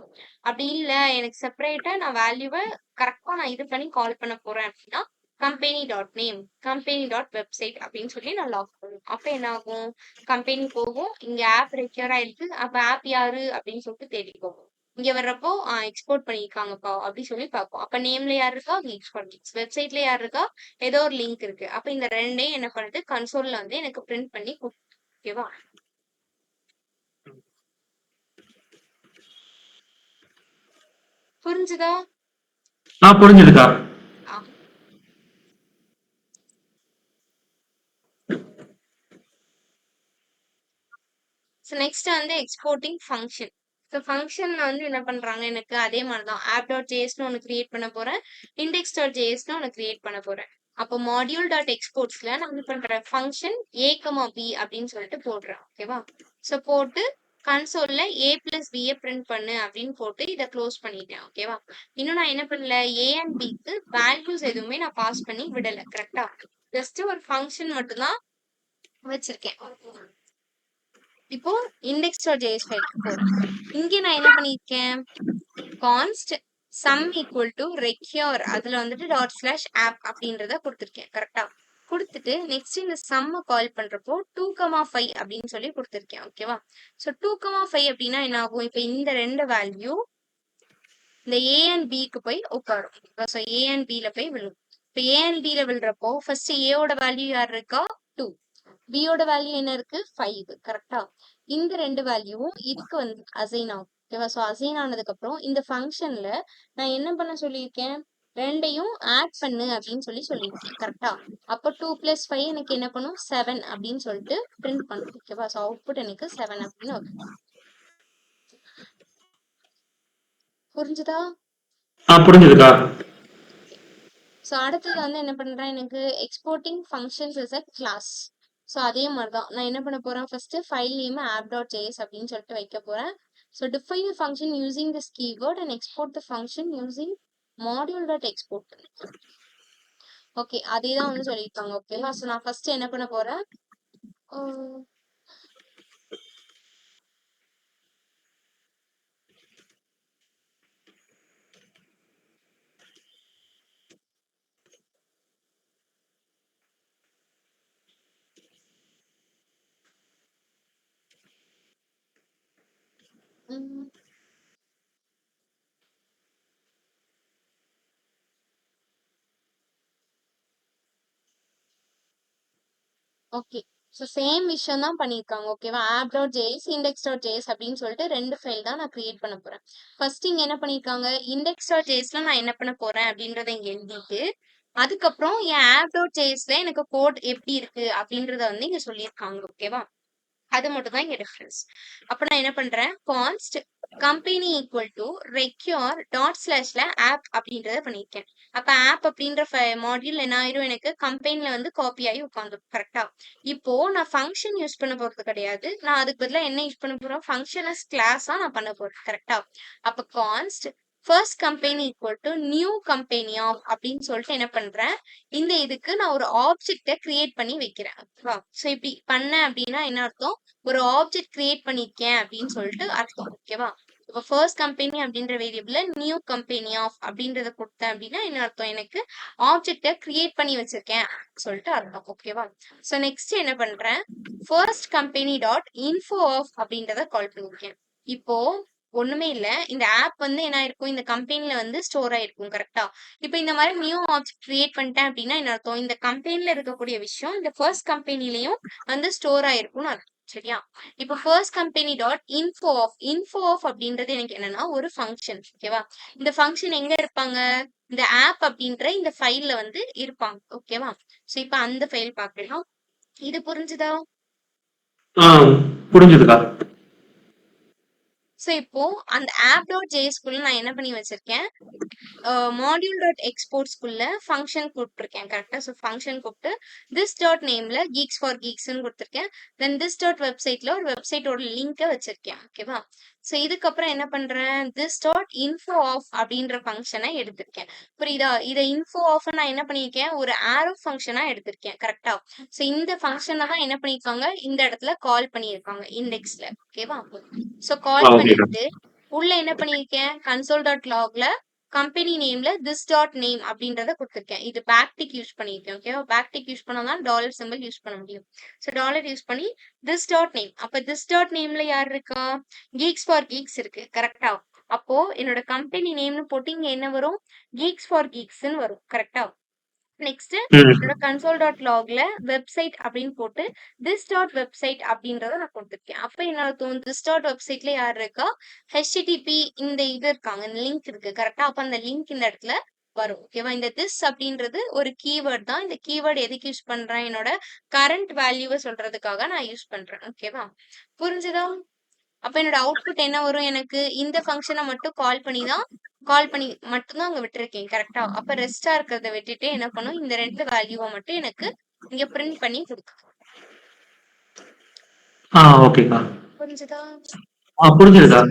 A: அப்படி இல்ல, எனக்கு செப்பரேட்டா நான் வேல்யூவை கரெக்டா நான் இது பண்ணி கால் பண்ண போறேன் அப்படின்னா company dot name, company dot website அப்படின்னு சொல்லி நான் லாக் பண்ணுவேன். அப்ப என்ன ஆகும், கம்பெனி போகும், இங்க ஆப் ரெக்யூர் ஆயிருக்கு, அப்ப ஆப் யாரு அப்படின்னு சொல்லிட்டு தேடி போகும். இங்க வர்றப்போ எக்ஸ்போர்ட் பண்ணிருக்காங்கப்பா அப்படி சொல்லி பார்ப்போம். அப்ப நேம்ல யார் இருக்கா, எக்ஸ்போர்ட், வெப்சைட்ல யார் இருக்கா, ஏதோ ஒரு லிங்க் இருக்கு. அப்ப இந்த ரெண்டையும் என்ன பண்ணுது, கன்சோல்ல வந்து எனக்கு பிரிண்ட் பண்ணி கொடுக்கும். ஓகேவா? புரிஞ்சுதா?
B: புரிஞ்சுதுக்கா.
A: ஸோ நெக்ஸ்ட் வந்து எக்ஸ்போர்ட்டிங் ஃபங்க்ஷன். ஸோ ஃபங்க்ஷன்ல வந்து என்ன பண்றாங்க, எனக்கு அதே மாதிரி தான் ஆப் டாட் ஜேஎஸ்னு ஒன்று கிரியேட் பண்ண போறேன், இண்டெக்ஸ் டாட் ஜேஎஸ்னு ஒன்று கிரியேட் பண்ண போறேன். அப்போ மாடியூல் டாட் எக்ஸ்போர்ட்ஸ்ல நான் என்ன பண்றேன், ஃபங்க்ஷன் ஏ கமா பி அப்படின்னு சொல்லிட்டு போடுறேன். ஓகேவா? ஸோ போட்டு கன்சோல்ல a பிளஸ் b பிரிண்ட் பண்ணு அப்படின்னு போட்டு இதை க்ளோஸ் பண்ணிட்டேன். ஓகேவா? இன்னும் நான் என்ன பண்ணல, a அண்ட் bக்கு வேல்யூஸ் எதுவுமே நான் பாஸ் பண்ணி விடல. கரெக்டா? ஜஸ்ட் ஒரு ஃபங்க்ஷன் மட்டும் தான் வச்சிருக்கேன். இப்போ index.js ஃபைலுக்கு போறேன். இங்க நான் என்ன பண்ணிருக்கேன், கான்ஸ்ட் சம் ஈக்குவல் டு ரெக்யூர் அதுல வந்துட்டு டாட் ஸ்லாஷ் ஆப் அப்படின்றத கொடுத்துருக்கேன். கரெக்டா? கொடுத்துட்டு நெக்ஸ்ட் இந்த சம்ம கால் பண்றப்போ 2,5 அப்படின்னு சொல்லி கொடுத்துருக்கேன். ஓகேவா? ஸோ 2,5 அப்படின்னா என்ன ஆகும், இப்போ இந்த ரெண்டு வேல்யூ இந்த ஏ அண்ட் பிக்கு போய் உட்காரும். ஸோ ஏ அண்ட் பில போய் விழும். இப்போ ஏ அண்ட் பில விழுறப்போ ஃபர்ஸ்ட் ஏவோட வேல்யூ யார் இருக்கா, 2. பியோட வேல்யூ என்ன இருக்கு, 5. கரெக்டா? இந்த ரெண்டு வேல்யூவும் இதுக்கு வந்து அசைன் ஆகும். ஓகேவா? ஸோ அசைன் ஆனதுக்கு அப்புறம் இந்த ஃபங்க்ஷன்ல நான் என்ன பண்ண சொல்லியிருக்கேன், ரெண்டையும் ஆட் பண்ணு அப்படின்னு சொல்லி சொல்லியிருக்கேன். கரெக்டா? அப்போ 2 + 5 எனக்கு என்ன பண்ணும், 7 அப்படின்னு சொல்லிட்டு பிரிண்ட் பண்ணும். ஓகேவா? ஸோ அவுட்புட் எனக்கு 7 அப்படின்னு வரும். புரிஞ்சுதா?
B: புரிஞ்சுதுக்கா.
A: ஸோ அடுத்தது வந்து என்ன பண்றேன், எனக்கு exporting functions is a class. So அதே மாதிரி தான் நான் என்ன பண்ண போறேன், ஃபர்ஸ்ட் ஃபைல் நேம் app.js அப்படின்னு சொல்லிட்டு வைக்க போறேன். So define the function using this keyword and export the function using module.export. Okay, அதே தான் வந்து சொல்லியிருக்காங்க. ஓகேவா? ஸோ நான் ஃபர்ஸ்ட் என்ன பண்ண போறேன், ஓகே. ஸோ சேம் விஷயம் தான் பண்ணியிருக்காங்க. ஓகேவா? app.js index.js அப்படின்னு சொல்லிட்டு ரெண்டு ஃபைல் தான் நான் கிரியேட் பண்ண போறேன். ஃபர்ஸ்ட் இங்க என்ன பண்ணியிருக்காங்க, index.jsல நான் என்ன பண்ண போறேன் அப்படின்றத இங்க எழுதிட்டு, அதுக்கப்புறம் என் app.jsல எனக்கு கோட் எப்படி இருக்கு அப்படின்றத வந்து இங்க சொல்லியிருக்காங்க. ஓகேவா? அது மட்டும் தான் இங்க டிஃபரன்ஸ். அப்ப நான் என்ன பண்றேன், const company equal to require dot ஸ்லாஷ்ல ஆப் அப்படின்றத பண்ணியிருக்கேன். அப்ப ஆப் அப்படின்ற மாடியூல் என்ன ஆயிரும், எனக்கு கம்பெனில வந்து காப்பி ஆகி உட்காந்துரும். கரெக்டா? இப்போ நான் ஃபங்க்ஷன் யூஸ் பண்ண போறது கிடையாது, நான் அதுக்கு பதிலா என்ன யூஸ் பண்ண போறேன், ஃபங்க்ஷனஸ் கிளாஸா நான் பண்ண போறேன். கரெக்டா? அப்ப const first company equal to new company of அப்படின்னு சொல்லிட்டு என்ன பண்றேன், இந்த இதுக்கு நான் ஒரு ஆப்ஜெக்ட கிரியேட் பண்ணி வைக்கிறேன். ஓகேவா? ஸோ இப்படி பண்ணேன் அப்படின்னா என்ன அர்த்தம், ஒரு ஆப்ஜெக்ட் கிரியேட் பண்ணிருக்கேன் அப்படின்னு சொல்லிட்டு அர்த்தம். ஓகேவா? இப்போ ஃபர்ஸ்ட் கம்பெனி அப்படின்ற வேரியபிள்ல நியூ கம்பெனி ஆஃப் அப்படின்றத கொடுத்தேன் அப்படின்னா என்ன அர்த்தம், எனக்கு ஆப்ஜெக்ட கிரியேட் பண்ணி வச்சிருக்கேன் சொல்லிட்டு அர்த்தம். ஓகேவா? ஸோ நெக்ஸ்ட் என்ன பண்றேன், first company dot info of அப்படின்றத கால் பண்ணிருக்கேன். இப்போ ஒண்ணுமே இல்ல, இந்த ஆப் வந்து என்ன ஆயிருக்கும், இந்த கம்பெனில வந்து ஸ்டோர் ஆயிருக்கும். கரெக்டா? இப்போ இந்த மாதிரி நியூ ஆப்ஜெக்ட் கிரியேட் பண்ணிட்டேன் அப்படின்னா என்ன அர்த்தம், இந்த கம்பெனில இருக்கக்கூடிய விஷயம் இந்த ஃபர்ஸ்ட் கம்பெனிலையும் வந்து ஸ்டோர் ஆயிருக்கும்னு அர்த்தம். சரியா? இப்போ first company dot info of அப்படின்றது எனக்கு என்னன்னா ஒரு ஃபங்க்ஷன். ஓகேவா? இந்த ஃபங்க்ஷன் எங்க இருப்பாங்க, இந்த ஆப் அப்படின்ற இந்த ஃபைல்ல வந்து இருப்பாங்க. ஓகேவா? ஸோ இப்போ அந்த ஃபைல் பார்க்கலாம். இது புரிஞ்சுதா?
B: புரிஞ்சுதுக்கா.
A: ஸோ இப்போ அந்த app.jsக்குள்ள நான் என்ன பண்ணி வச்சிருக்கேன், module.exportsக்குள்ள ஃபங்க்ஷன் கூப்பிட்டுருக்கேன். கரெக்டா? ஸோ ஃபங்க்ஷன் கூப்பிட்டு திஸ் டாட் நேம்ல geeks for geeksன்னு கொடுத்துருக்கேன். தென் திஸ் டாட் வெப்சைட்ல ஒரு வெப்சைட்டோட லிங்கை வச்சிருக்கேன். ஓகேவா? ஸோ இதுக்கப்புறம் என்ன பண்றேன், திஸ் டாட் இன்ஃபோ ஆஃப் அப்படின்ற ஃபங்க்ஷனை எடுத்திருக்கேன். புரியுதா? இதை இன்ஃபோ ஆஃப் நான் என்ன பண்ணியிருக்கேன், ஒரு ஆரோ ஃபங்க்ஷனா எடுத்திருக்கேன். கரெக்டா? ஸோ இந்த ஃபங்க்ஷனை தான் என்ன பண்ணியிருக்காங்க, இந்த இடத்துல கால் பண்ணியிருக்காங்க இண்டெக்ஸ்ல. ஓகேவா? ஸோ கால்
B: ஓகேக்கா.
A: பண்ணிட்டு உள்ள என்ன பண்ணியிருக்கேன், கன்சோல் டாட் லாக்ல கம்பெனி நேம்ல திஸ் டாட் நேம் அப்படின்றத கொடுத்துருக்கேன். இது பேக்டிக் யூஸ் பண்ணியிருக்கேன். ஓகேவா? பேக்டிக் யூஸ் பண்ணாதான் டாலர் சிம்பிள் யூஸ் பண்ண முடியும். ஸோ டாலர் யூஸ் பண்ணி திஸ் டாட் நேம். அப்ப திஸ் டாட் நேம்ல யார் இருக்கா, கீக்ஸ் ஃபார் கீக்ஸ் இருக்கு. கரெக்டா? அப்போ என்னோட கம்பெனி நேம்னு போட்டு இங்க என்ன வரும், கீக்ஸ் ஃபார் கீக்ஸ்ன்னு வரும். கரெக்டா? நெக்ஸ்ட் என்னோட கன்சோல் டாட் லாக்ல வெப்சைட் அப்படின்னு போட்டு திஸ் டாட் வெப்சைட் அப்படின்றத நான் கொடுத்துருக்கேன். அப்ப என்ன அர்த்தம், திஸ் டாட் வெப்சைட்ல யார் இருக்கா, ஹெச்டிடிபி இந்த இது இருக்காங்க, இந்த லிங்க் இருக்கு. கரெக்டா? அப்ப அந்த லிங்க் இந்த இடத்துல வரும். ஓகேவா? இந்த திஸ் அப்படின்றது ஒரு கீவேர்ட் தான். இந்த கீவேர்ட் எதுக்கு யூஸ் பண்றேன், என்னோட கரண்ட் வேல்யூவை சொல்றதுக்காக நான் யூஸ் பண்றேன். ஓகேவா? புரிஞ்சுதா? அப்ப என்னோட அவுட்புட் என்ன வரும், எனக்கு இந்த ஃபங்க்ஷனை மட்டும் கால் பண்ணி மட்டும்தான் அங்க விட்டுருக்கேன். கரெக்டா? அப்ப ரெஸ்டா இருக்கிறத விட்டுட்டு என்ன பண்ணும், இந்த ரெண்டு வேல்யூவை மட்டும் எனக்கு இங்க பிரிண்ட் பண்ணி கொடுக்கும்.
B: ஓகேக்கா.
A: புரிஞ்சுதா?
B: புரிஞ்சுதுக்கா.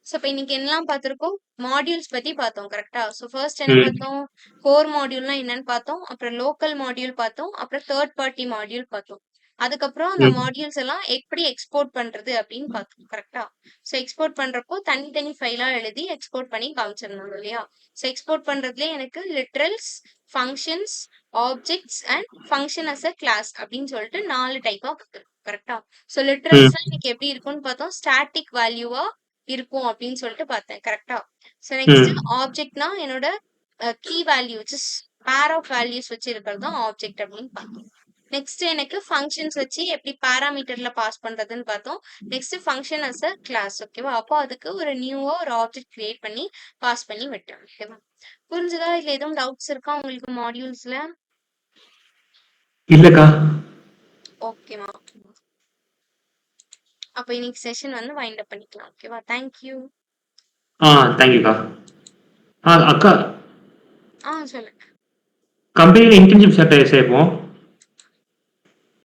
A: ஸோ இப்ப இன்னைக்கு என்னலாம் பார்த்திருக்கோம்? மாடியூல்ஸ் பத்தி பார்த்தோம். கரெக்ட்டா? ஸோ ஃபர்ஸ்ட் என்ன
B: ம்.
A: பார்த்தோம்? கோர் மாடியூல்னா என்னன்னு பார்த்தோம். அப்புறம் லோக்கல் மாடியூல் பார்த்தோம். அப்புறம் தேர்ட் பார்ட்டி மாடியூல் பார்த்தோம். அதுக்கப்புறம் அந்த
B: ம்.
A: மாடியூல்ஸ் எல்லாம் எப்படி எக்ஸ்போர்ட் பண்றது அப்படின்னு பார்த்தோம். கரெக்ட்டா? ஸோ எக்ஸ்போர்ட் பண்றப்போ தனித்தனி ஃபைலா எழுதி எக்ஸ்போர்ட் பண்ணி காமிச்சிரணும் இல்லையா? ஸோ எக்ஸ்போர்ட் பண்றதுலயே எனக்கு literals, functions, objects and function as a class அப்படின்னு சொல்லிட்டு 4 டைப்பா கொடுத்துருக்கு. கரெக்ட்டா? ஸோ லிட்ரல்ஸ்லாம்
B: ம்.
A: இன்னைக்கு எப்படி இருக்கும்னு பார்த்தோம். ஸ்டாட்டிக் வேல்யூவா இருக்கும் அப்படின்னு சொல்லிட்டு பார்த்தேன். கரெக்ட்டா? ஸோ நெக்ஸ்ட்
B: ம்.
A: ஆப்ஜெக்ட்னா என்னோட key value pair of values வச்சு இருக்கிறது தான் ஆப்ஜெக்ட் அப்படின்னு பார்த்தோம். நெக்ஸ்ட் எனக்கு ஃபங்க்ஷன்ஸ் வச்சு எப்படி பாராமீட்டர்ல பாஸ் பண்றதுன்னு பார்த்தோம். Next function as a class. ஓகேவா? அப்போ அதுக்கு ஒரு நியூவா ஒரு ஆப்ஜெக்ட் கிரியேட் பண்ணி பாஸ் பண்ணி விட்டேன். ஓகேவா? புரிஞ்சுதா? இல்ல எதுவும் டவுட்ஸ் இருக்கா உங்களுக்கு மாடியூல்ஸ்ல?
B: இல்லக்கா.
A: ஓகேமா. அப்ப இன்னைக்கு செஷன் வந்து வைண்ட் அப் பண்ணிக்கலாம். ஓகேவா? தேங்க்யூ.
B: தேங்க்யூக்கா. அக்கா,
A: சொல்லுங்க.
B: கம்பெனில இன்டர்ன்ஷிப் சேர்ப்போம்.